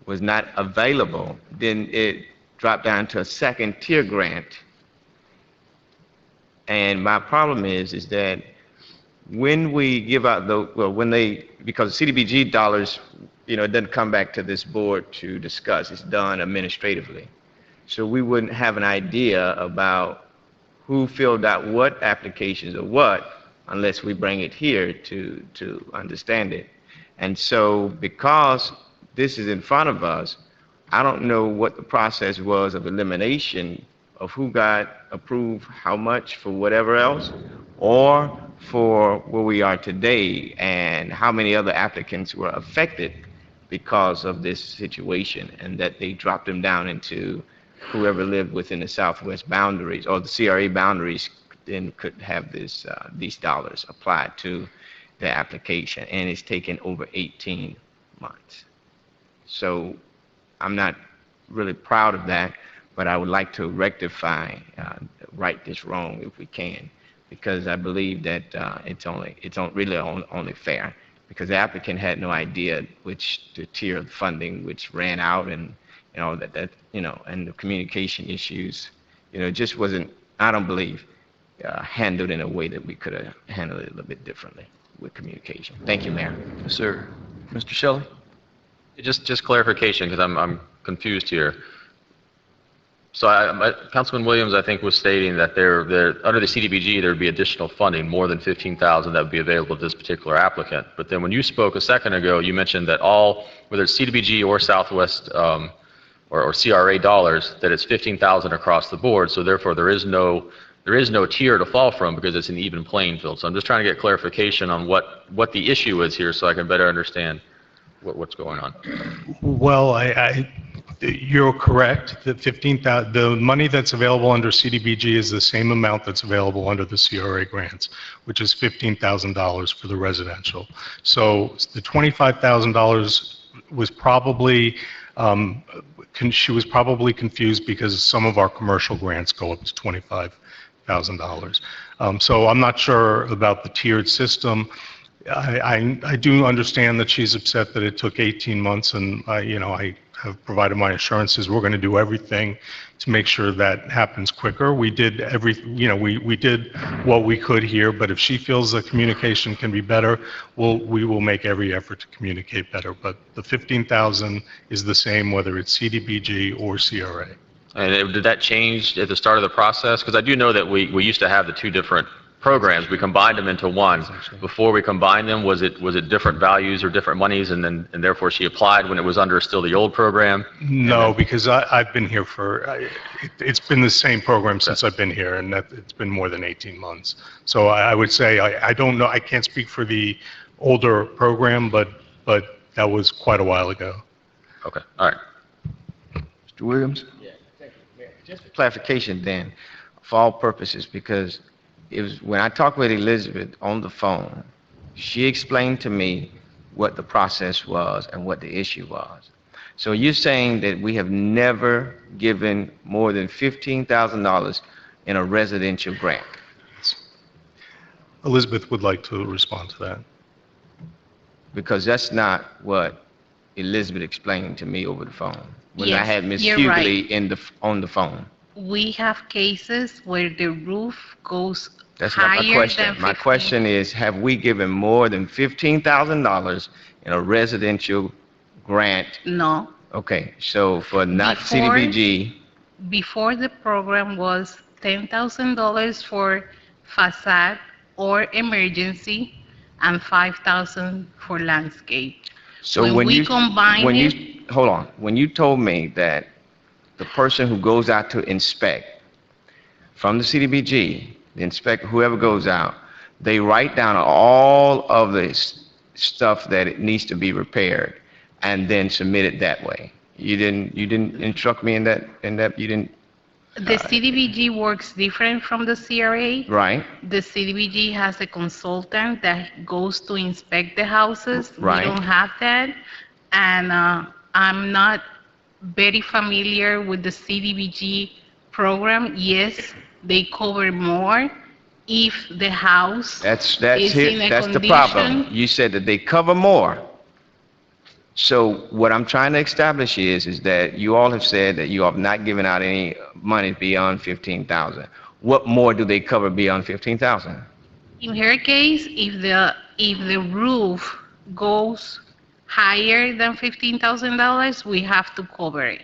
was not available, then it dropped down to a second tier grant. And my problem is that when we give out because CDBG dollars, it doesn't come back to this board to discuss. It's done administratively. So we wouldn't have an idea about who filled out what applications or what unless we bring it here to understand it. And so because this is in front of us, I don't know what the process was of elimination of who got approved how much for whatever else, or for where we are today and how many other applicants were affected because of this situation, and that they dropped them down into whoever lived within the Southwest boundaries or the CRA boundaries then could have these dollars applied to the application, and it's taken over 18 months. So I'm not really proud of that, but I would like to rectify, right this wrong if we can, because I believe that it's really only fair, because the applicant had no idea which the tier of funding which ran out, and and the communication issues, just wasn't, I don't believe, handled in a way that we could have handled it a little bit differently with communication. Thank you, Mayor. Yes, sir. Mr. Shelley? Just clarification, because I'm confused here. So Councilman Williams, I think, was stating that under the CDBG, there would be additional funding, more than $15,000 that would be available to this particular applicant. But then when you spoke a second ago, you mentioned that whether it's CDBG or Southwest or CRA dollars, that it's $15,000 across the board. So therefore, there is no tier to fall from, because it's an even playing field. So I'm just trying to get clarification on what the issue is here, so I can better understand what's going on. Well, you're correct. The money that's available under CDBG is the same amount that's available under the CRA grants, which is $15,000 for the residential. So the $25,000 was probably, she was probably confused because some of our commercial grants go up to $25,000. So I'm not sure about the tiered system. I do understand that she's upset that it took 18 months, and I have provided my assurances we're going to do everything to make sure that happens quicker. We did we did what we could here, but if she feels that communication can be better, we will make every effort to communicate better. But the 15,000 is the same whether it's CDBG or CRA. And did that change at the start of the process? Because I do know that we used to have the two different programs. We combined them into one. Before we combined them, was it different values or different monies, and therefore she applied when it was under still the old program? No, because I've been here it's been the same program since I've been here, and it's been more than 18 months. So I would say, I don't know, I can't speak for the older program, but that was quite a while ago. Okay, all right. Mr. Williams? Just for clarification then, for all purposes, because it was, when I talked with Elizabeth on the phone, she explained to me what the process was and what the issue was. So you're saying that we have never given more than $15,000 in a residential grant? Elizabeth would like to respond to that. Because that's not what Elizabeth explained to me over the phone. When I Yes, had Ms. you're Hughley on the phone. We have cases where the roof goes That's not my higher question. than My 15. question is, have we given more than $15,000 in a residential grant? No. Okay, so for not Before- CDBG, Before the program was $10,000 for facade or emergency and $5,000 for landscape. so When when we you, combine when it- you, hold on, when you told me that the person who goes out to inspect from the CDBG, the inspector, whoever goes out, they write down all of the stuff that it needs to be repaired and then submit it that way. You didn't instruct me in that, you didn't, The CDBG works different from the CRA. right? The CDBG has a consultant that goes to inspect the houses. Right. We don't have that. And I'm not very familiar with the CDBG program. Yes, they cover more if the house That's is in it, a that's the problem. condition. You said that they cover more. So what I'm trying to establish is that you all have said that you have not given out any money beyond 15,000. What more do they cover beyond 15,000? In her case, if the roof goes higher than $15,000, we have to cover it.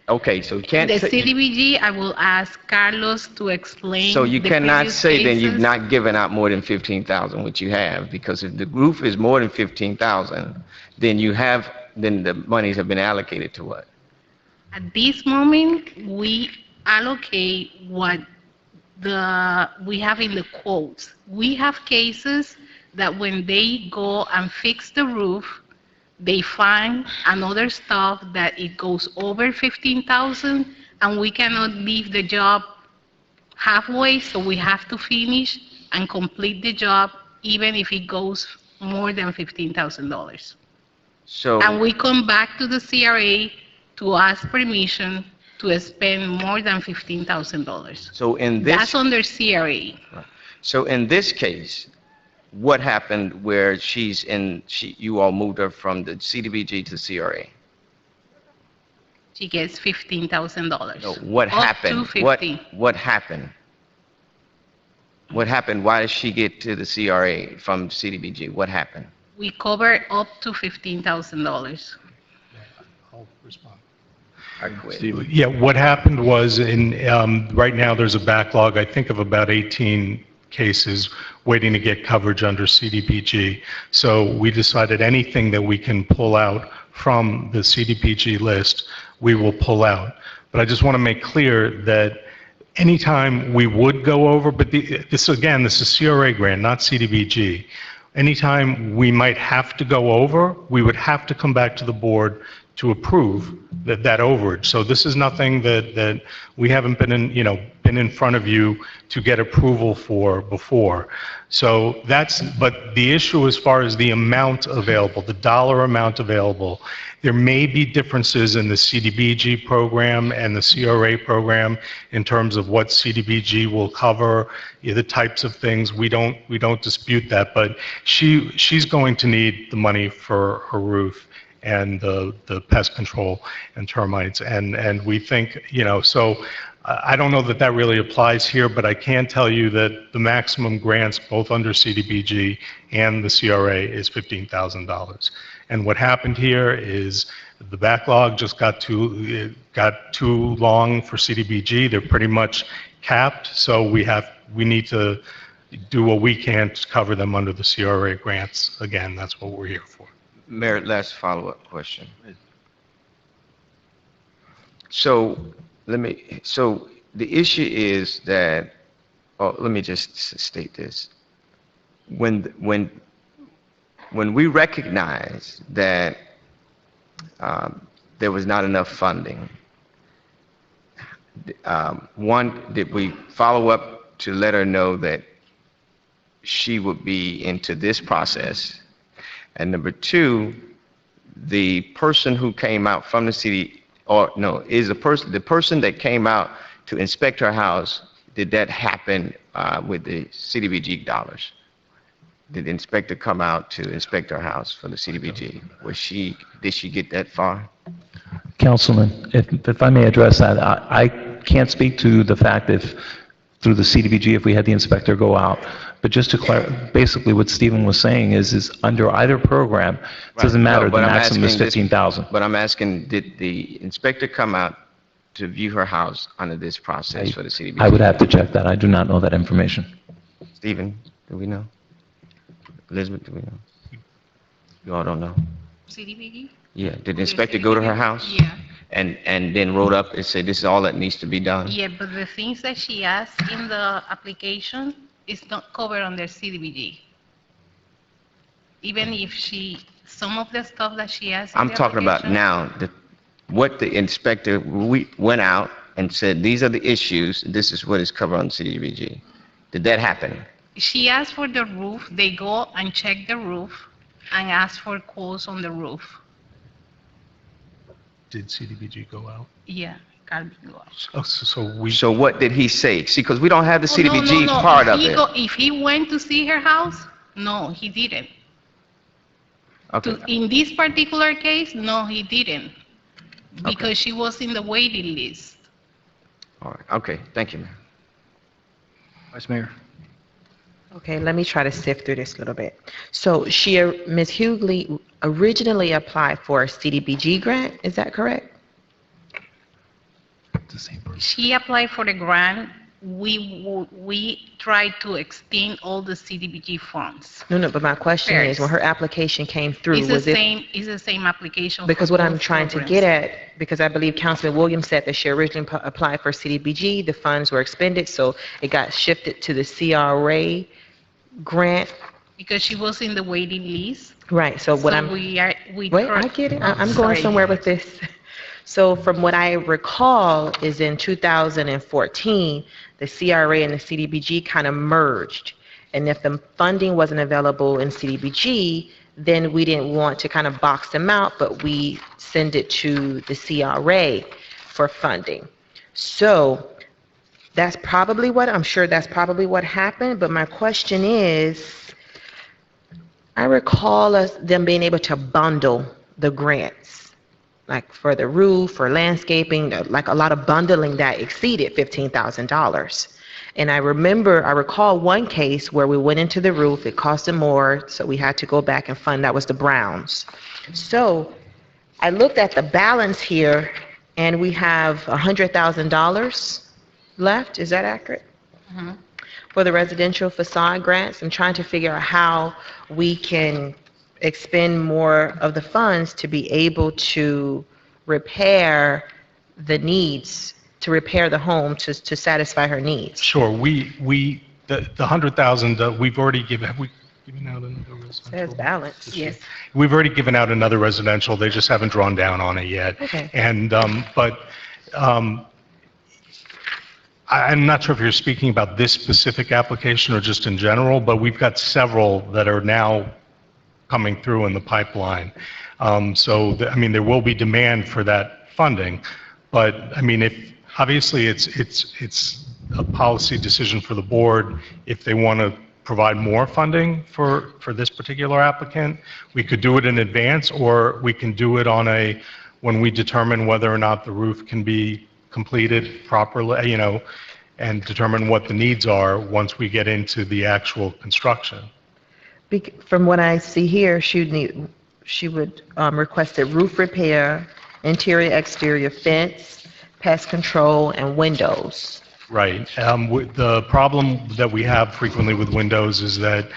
Okay, so you can't The say, CDBG, I will ask Carlos to explain. so you the cannot previous say then you've cases. not given out more than 15,000, which you have, because if the roof is more than 15,000, then then the monies have been allocated to what? At this moment, we allocate what we have in the quotes. We have cases that when they go and fix the roof, they find another stuff that it goes over 15,000, and we cannot leave the job halfway, so we have to finish and complete the job, even if it goes more than $15,000. So. And we come back to the CRA to ask permission to spend more than $15,000. So in this. That's under CRA. So in this case, what happened where you all moved her from the CDBG to CRA? She gets $15,000. No, what happened? Up to 50. What happened? What happened? Why did she get to the CRA from CDBG? What happened? We cover up to $15,000. I'll respond. I quit. Yeah, what happened was right now there's a backlog, I think of about 18 cases waiting to get coverage under CDBG. So we decided anything that we can pull out from the CDBG list, we will pull out. But I just want to make clear that anytime we would go over, but this is CRA grant, not CDBG. Anytime we might have to go over, we would have to come back to the board to approve that overage. So this is nothing that we haven't been in front of you to get approval for before. So but the issue as far as the amount available, the dollar amount available, there may be differences in the CDBG program and the CRA program in terms of what CDBG will cover, the types of things. We don't dispute that, but she's going to need the money for her roof and the pest control and termites. And we think, so I don't know that really applies here, but I can tell you that the maximum grants, both under CDBG and the CRA, is $15,000. And what happened here is the backlog just got too long for CDBG. They're pretty much capped, so we need to do what we can to cover them under the CRA grants. Again, that's what we're here for. Mayor, last follow-up question. So so the issue is that, oh, let me just state this. When we recognize that there was not enough funding, one, did we follow up to let her know that she would be into this process? And number two, the person who came out from the city, or no, is the person that came out to inspect her house, did that happen with the CDBG dollars? Did the inspector come out to inspect her house for the CDBG? Did she get that far? Councilman, if I may address that, I can't speak to the fact if through the CDBG, if we had the inspector go out. But just to clarify, basically what Stephen was saying is under either program, it doesn't matter, the maximum is 15,000. But I'm asking, did the inspector come out to view her house under this process for the CDBG? I would have to check that. I do not know that information. Stephen, do we know? Elizabeth, do we know? You all don't know? CDBG? Yeah, did the inspector go to her house? Yeah. And then wrote up and said, this is all that needs to be done? Yeah, but the things that she asked in the application is not covered under CDBG. Even if some of the stuff that she asked in I'm the talking about application- now, what the inspector, we went out and said, these are the issues, this is what is covered on CDBG. Did that happen? She asked for the roof, they go and check the roof and ask for quotes on the roof. Did CDBG go out? Yeah, Calvin go out. So what did he say? See, because we don't have the Oh, no, CDBG no, no. part If of he it. If he went to see her house, no, he didn't. Okay. In this particular case, no, he didn't. Because she was in the waiting list. All right, okay, thank you, Mayor. Vice Mayor. Okay, let me try to sift through this a little bit. So Ms. Hughley originally applied for a CDBG grant, is that correct? She applied for the grant. We tried to extend all the CDBG funds. No, but my question is, when her application came through, was it? It's the same application. Because for what I'm both trying to programs. get at, because I believe Councilman Williams said that she originally applied for CDBG, the funds were expended, so it got shifted to the CRA grant. Because she was in the waiting list. Right, so what So I'm. we Wait, I get it. I'm going somewhere with this. So from what I recall is in 2014, the CRA and the CDBG kind of merged. And if the funding wasn't available in CDBG, then we didn't want to kind of box them out, but we send it to the CRA for funding. So that's probably I'm sure that's probably what happened, but my question is, I recall them being able to bundle the grants, like for the roof, for landscaping, like a lot of bundling that exceeded $15,000. And I recall one case where we went into the roof, it cost them more, so we had to go back and fund, that was the Browns. So I looked at the balance here, and we have $100,000 left, is that accurate? For the residential facade grants. I'm trying to figure out how we can expend more of the funds to be able to repair the needs, to repair the home, to satisfy her needs. Sure, the 100,000, we've already given, have we given out another residential? Says balance. Yes. We've already given out another residential, they just haven't drawn down on it yet. Okay. And, I'm not sure if you're speaking about this specific application or just in general, but we've got several that are now coming through in the pipeline. There will be demand for that funding, but, obviously, it's a policy decision for the board. If they want to provide more funding for this particular applicant, we could do it in advance, or we can do it when we determine whether or not the roof can be completed properly, and determine what the needs are once we get into the actual construction. From what I see here, she would request a roof repair, interior, exterior fence, pest control, and windows. Right. The problem that we have frequently with windows is that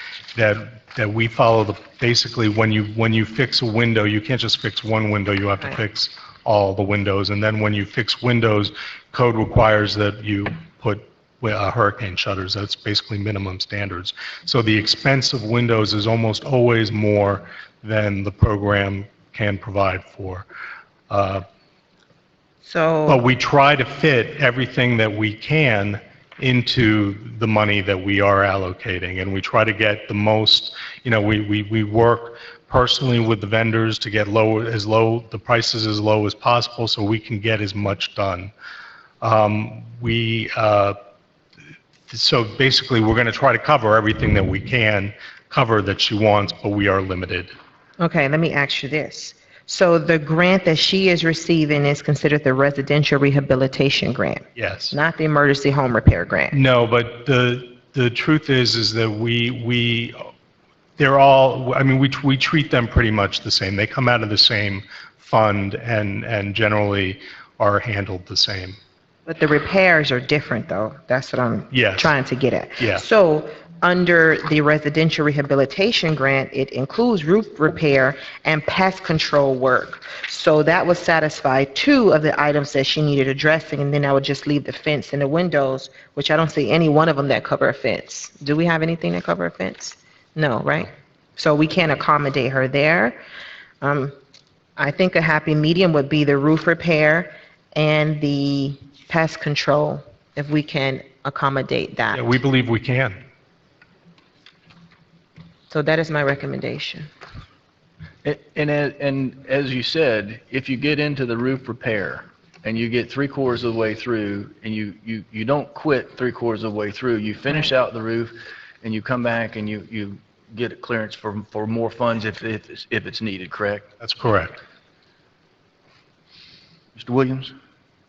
we follow basically when you fix a window, you can't just fix one window, you have to fix all the windows. And then when you fix windows, code requires that you put hurricane shutters. That's basically minimum standards. So the expense of windows is almost always more than the program can provide for. But we try to fit everything that we can into the money that we are allocating, and we try to get the most, we work personally with the vendors to get the prices as low as possible so we can get as much done. So basically, we're going to try to cover everything that we can cover that she wants, but we are limited. Okay, let me ask you this. So the grant that she is receiving is considered the residential rehabilitation grant, Yes. not the emergency home repair grant? No, but the truth is that they're all, I mean, we treat them pretty much the same. They come out of the same fund and generally are handled the same. But the repairs are different, though. That's what I'm trying to get at. Yeah. So under the residential rehabilitation grant, it includes roof repair and pest control work. So that would satisfy 2 of the items that she needed addressing, and then I would just leave the fence and the windows, which I don't see any one of them that cover a fence. Do we have anything that cover a fence? No, right? So we can't accommodate her there. I think a happy medium would be the roof repair and the pest control, if we can accommodate that. Yeah, we believe we can. So that is my recommendation. And as you said, if you get into the roof repair and you get 3/4 of the way through and you don't quit 3/4 of the way through, you finish out the roof and you come back and you get a clearance for more funds if it's needed, correct? That's correct. Mr. Williams?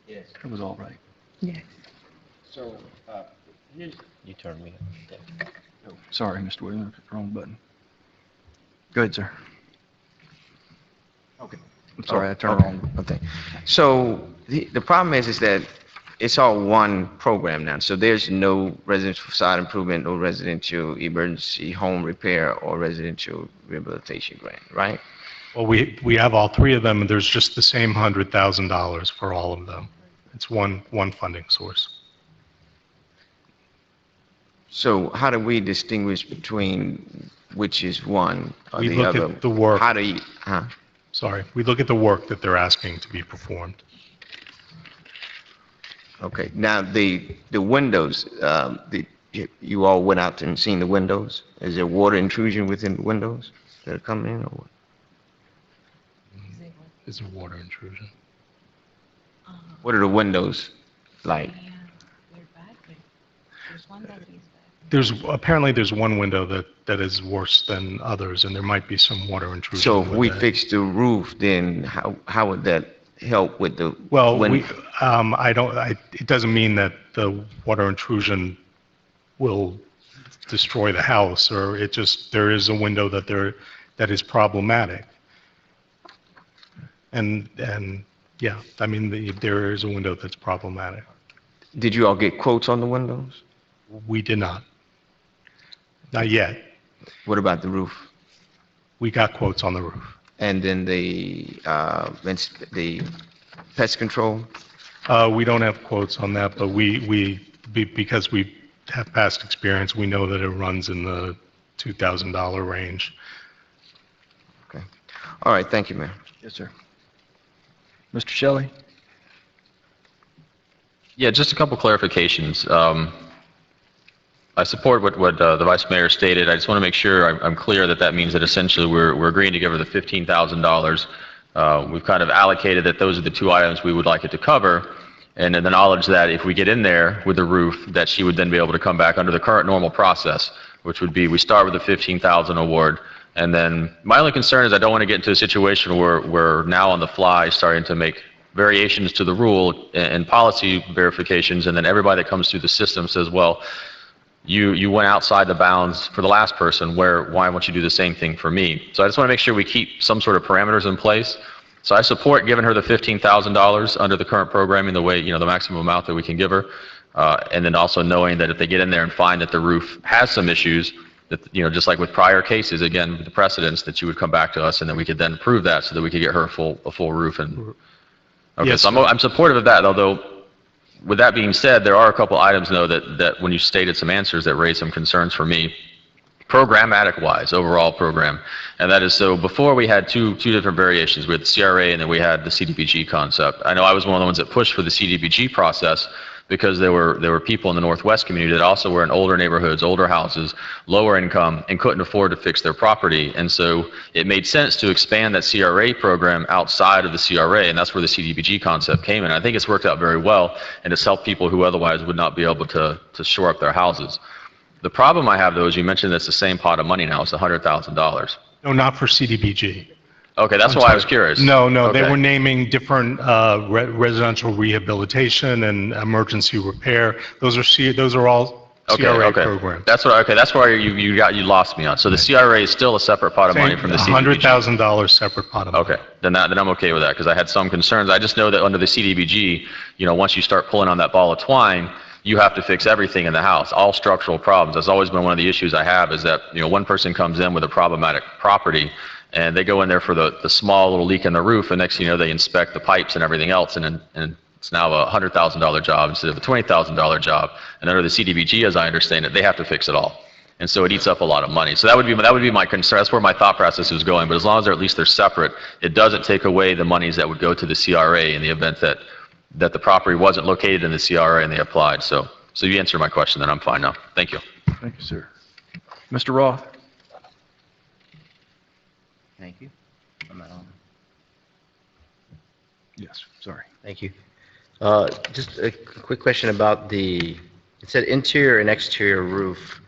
Yes. That was all right. Yes. So, You turn me. Oh, sorry, Mr. Williams, wrong button. Go ahead, sir. Okay. I'm sorry, I turned the wrong Okay. So the problem is that it's all one program now. So there's no residential facade improvement, no residential emergency home repair, or residential rehabilitation grant, right? Well, we have all 3 of them, and there's just the same $100,000 for all of them. It's one funding source. So how do we distinguish between which is one or We the look other? at the work. How do you, Sorry, we look at the work that they're asking to be performed. Okay, now the windows, you all went out and seen the windows? Is there water intrusion within the windows that are coming in or what? Is there water intrusion? What are the windows like? Apparently there's one window that is worse than others, and there might be some water intrusion. So if with we that. fix the roof, then how would that help with the? Well, win- it doesn't mean that the water intrusion will destroy the house, or there is a window that is problematic. And yeah, I mean, there is a window that's problematic. Did you all get quotes on the windows? We did not. Not yet. What about the roof? We got quotes on the roof. And then the pest control? We don't have quotes on that, but because we have past experience, we know that it runs in the $2,000 range. Okay. All right, thank you, Mayor. Yes, sir. Mr. Shelley? Yeah, just a couple clarifications. I support what the Vice Mayor stated. I just want to make sure I'm clear that means that essentially we're agreeing to give her the $15,000. We've kind of allocated that those are the 2 items we would like it to cover, and in the knowledge that if we get in there with the roof, that she would then be able to come back under the current normal process, which would be we start with the $15,000 award. And then my only concern is I don't want to get into a situation where we're now on the fly starting to make variations to the rule and policy verifications, and then everybody that comes through the system says, well, you went outside the bounds for the last person, why won't you do the same thing for me? So I just want to make sure we keep some sort of parameters in place. So I support giving her the $15,000 under the current programming, the way, the maximum amount that we can give her. And then also knowing that if they get in there and find that the roof has some issues, that, just like with prior cases, again, with the precedents, that you would come back to us and then we could then approve that so that we could get her a full roof. And okay, Yes, so I'm supportive of that, although with that being said, there are a couple items, though, that when you stated some answers that raised some concerns for me, programmatic-wise, overall program. And that is, so before we had two different variations. We had the CRA and then we had the CDBG concept. I know I was one of the ones that pushed for the CDBG process because there were people in the Northwest community that also were in older neighborhoods, older houses, lower income, and couldn't afford to fix their property. And so it made sense to expand that CRA program outside of the CRA, and that's where the CDBG concept came in. I think it's worked out very well, and it's helped people who otherwise would not be able to shore up their houses. The problem I have, though, is you mentioned it's the same pot of money now. It's $100,000. No, not for CDBG. Okay, that's why I was curious. No, they Okay. were naming different residential rehabilitation and emergency repair. Those are all CRA programs. That's where you lost me on. So the CRA is still a separate pot of money from the CDBG. $100,000 separate pot of money. Okay, then I'm okay with that because I had some concerns. I just know that under the CDBG, once you start pulling on that ball of twine, you have to fix everything in the house, all structural problems. That's always been one of the issues I have is that, one person comes in with a problematic property and they go in there for the small little leak in the roof, and next thing you know, they inspect the pipes and everything else, and it's now a $100,000 job instead of a $20,000 job. And under the CDBG, as I understand it, they have to fix it all. And so it eats up a lot of money. So that would be my concern. That's where my thought process is going. But as long as they're separate, it doesn't take away the monies that would go to the CRA in the event that the property wasn't located in the CRA and they applied. So you answered my question, then I'm fine now. Thank you. Thank you, sir. Mr. Roth? Thank you. I'm not on. Yes, sorry. Thank you. Just a quick question about it said interior and exterior roof.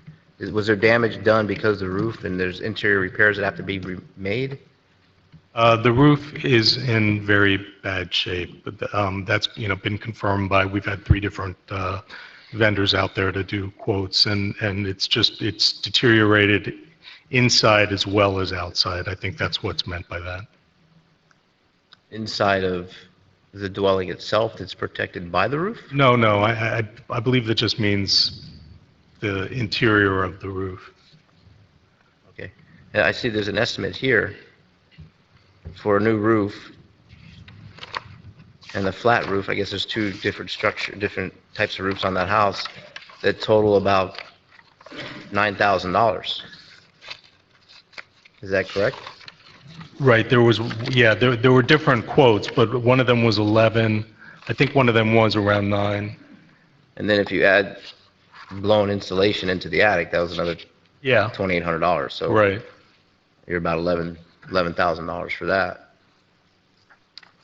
Was there damage done because of the roof and there's interior repairs that have to be made? The roof is in very bad shape, but that's been confirmed we've had 3 different vendors out there to do quotes, and it's deteriorated inside as well as outside. I think that's what's meant by that. Inside of the dwelling itself that's protected by the roof? No, I believe that just means the interior of the roof. Okay. And I see there's an estimate here for a new roof and the flat roof. I guess there's 2 different types of roofs on that house that total about $9,000. Is that correct? Right, there were different quotes, but one of them was 11. I think one of them was around 9. And then if you add blown insulation into the attic, that was another $2,800. So right, you're about $11,000 for that.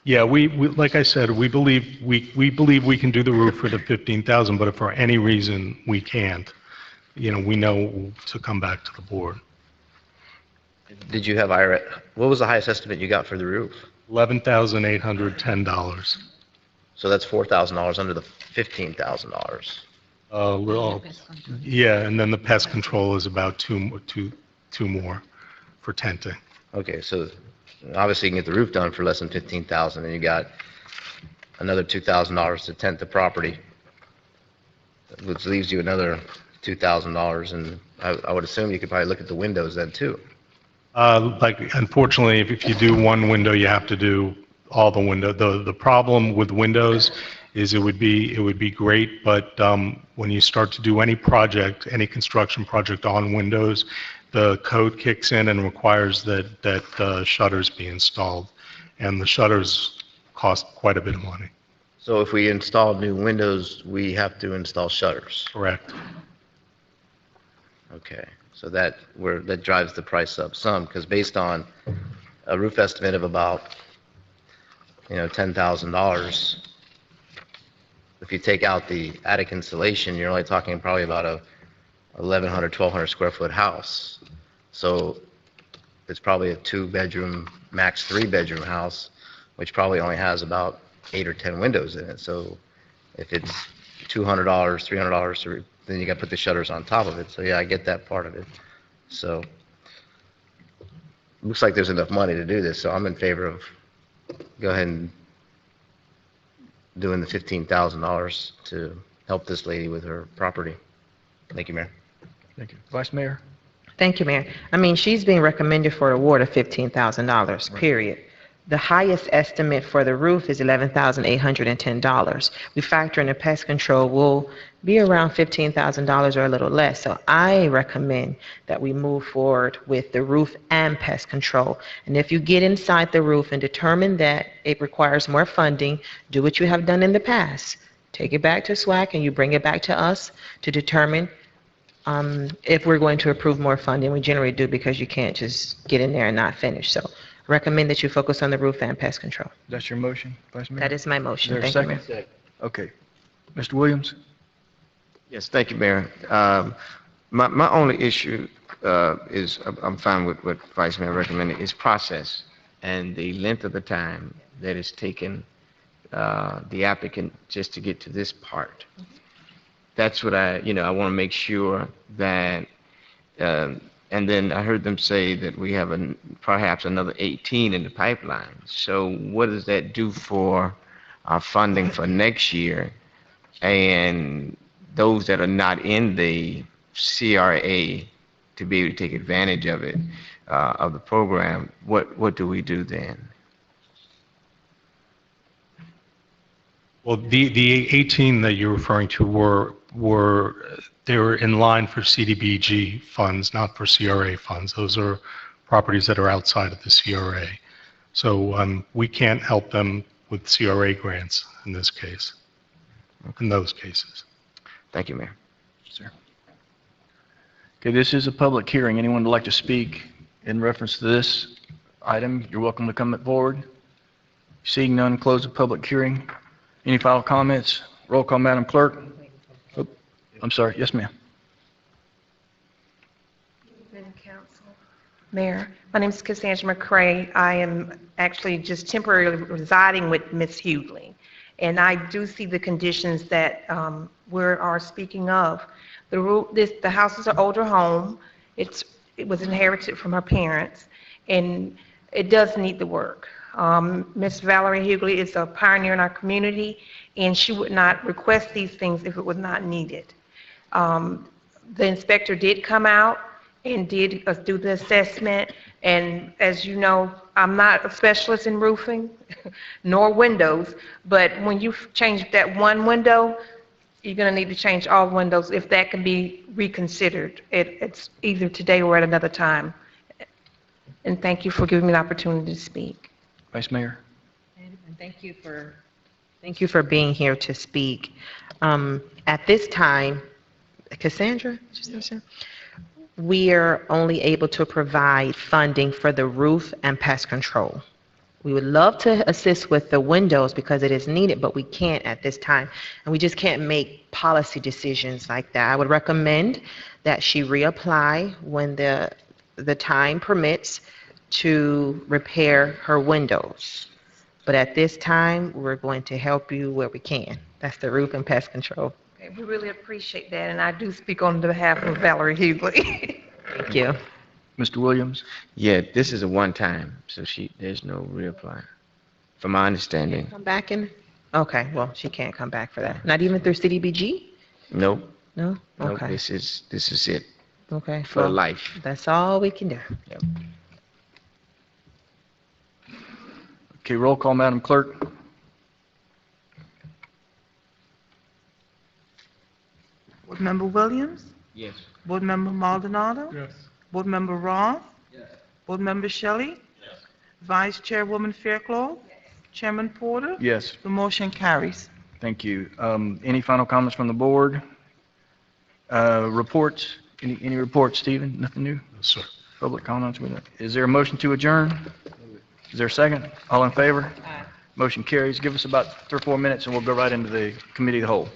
Yeah, we like I said, we believe we can do the roof for the $15,000, but if for any reason we can't, we know to come back to the board. Did you have what was the highest estimate you got for the roof? $11,810. So that's $4,000 under the $15,000. Yeah, and then the pest control is about two more for tenting. Okay, so obviously you can get the roof done for less than $15,000, and you got another $2,000 to tent the property, which leaves you another $2,000, and I would assume you could probably look at the windows then too. Unfortunately, if you do one window, you have to do all the window. The problem with windows is it would be great, but when you start to do any construction project on windows, the code kicks in and requires that shutters be installed, and the shutters cost quite a bit of money. So if we install new windows, we have to install shutters? Correct. Okay, so that drives the price up some, because based on a roof estimate of about $10,000, if you take out the attic insulation, you're only talking probably about a 1,100, 1,200 square foot house. So it's probably a 2-bedroom, max 3-bedroom house, which probably only has about 8 or 10 windows in it. So if it's $200, $300, then you got to put the shutters on top of it. So yeah, I get that part of it. So looks like there's enough money to do this. So I'm in favor of go ahead and doing the $15,000 to help this lady with her property. Thank you, Mayor. Thank you. Vice Mayor? Thank you, Mayor. I mean, she's being recommended for an award of $15,000, period. The highest estimate for the roof is $11,810. We factor in the pest control, will be around $15,000 or a little less. So I recommend that we move forward with the roof and pest control. And if you get inside the roof and determine that it requires more funding, do what you have done in the past. Take it back to SWAC and you bring it back to us to determine if we're going to approve more funding. We generally do, because you can't just get in there and not finish. So recommend that you focus on the roof and pest control. That's your motion, Vice Mayor? That is my motion. Is there a Thank you, second? Mayor. Okay. Mr. Williams? Yes, thank you, Mayor. My only issue is, I'm fine with what Vice Mayor recommended, is process and the length of the time that it's taken the applicant just to get to this part. That's what I want to make sure that, and then I heard them say that we have perhaps another 18 in the pipeline. So what does that do for our funding for next year? And those that are not in the CRA to be able to take advantage of it, of the program, what do we do then? Well, the 18 that you're referring to they were in line for CDBG funds, not for CRA funds. Those are properties that are outside of the CRA. So we can't help them with CRA grants in this case, in those cases. Thank you, Mayor. Sir. Okay, this is a public hearing. Anyone would like to speak in reference to this item, you're welcome to come forward. Seeing none, close the public hearing. Any final comments? Roll call, Madam Clerk. Oh, I'm sorry. Yes, ma'am. Mayor, my name is Cassandra McCray. I am actually just temporarily residing with Ms. Hughley, and I do see the conditions that we are speaking of. The house is an older home. It was inherited from her parents, and it does need the work. Ms. Valerie Hughley is a pioneer in our community, and she would not request these things if it was not needed. The inspector did come out and did do the assessment, and as you know, I'm not a specialist in roofing nor windows, but when you change that one window, you're going to need to change all windows if that can be reconsidered. It's either today or at another time. And thank you for giving me the opportunity to speak. Vice Mayor. And thank you for being here to speak. At this time, Cassandra, we are only able to provide funding for the roof and pest control. We would love to assist with the windows because it is needed, but we can't at this time. And we just can't make policy decisions like that. I would recommend that she reapply when the time permits to repair her windows. But at this time, we're going to help you where we can. That's the roof and pest control. Okay, we really appreciate that, and I do speak on behalf of Valerie Hughley. Thank you. Mr. Williams? Yeah, this is a one-time, so there's no reapply, from my understanding. Come back in? Okay, well, she can't come back for that. Not even through CDBG? Nope. No? Nope, Okay. this is it, Okay. for well, life. That's all we can do. Yep. Okay, roll call, Madam Clerk. Board Member Williams? Yes. Board Member Maldonado? Yes. Board Member Roth? Yes. Board Member Shelley? Yes. Vice Chairwoman Fairclough? Yes. Chairman Porter? Yes. The motion carries. Thank you. Any final comments from the board? Reports? Any reports, Stephen? Nothing new? No, sir. Public comments? Is there a motion to adjourn? Is there a second? All in favor? Motion carries. Give us about 3 or 4 minutes and we'll go right into the committee of the whole.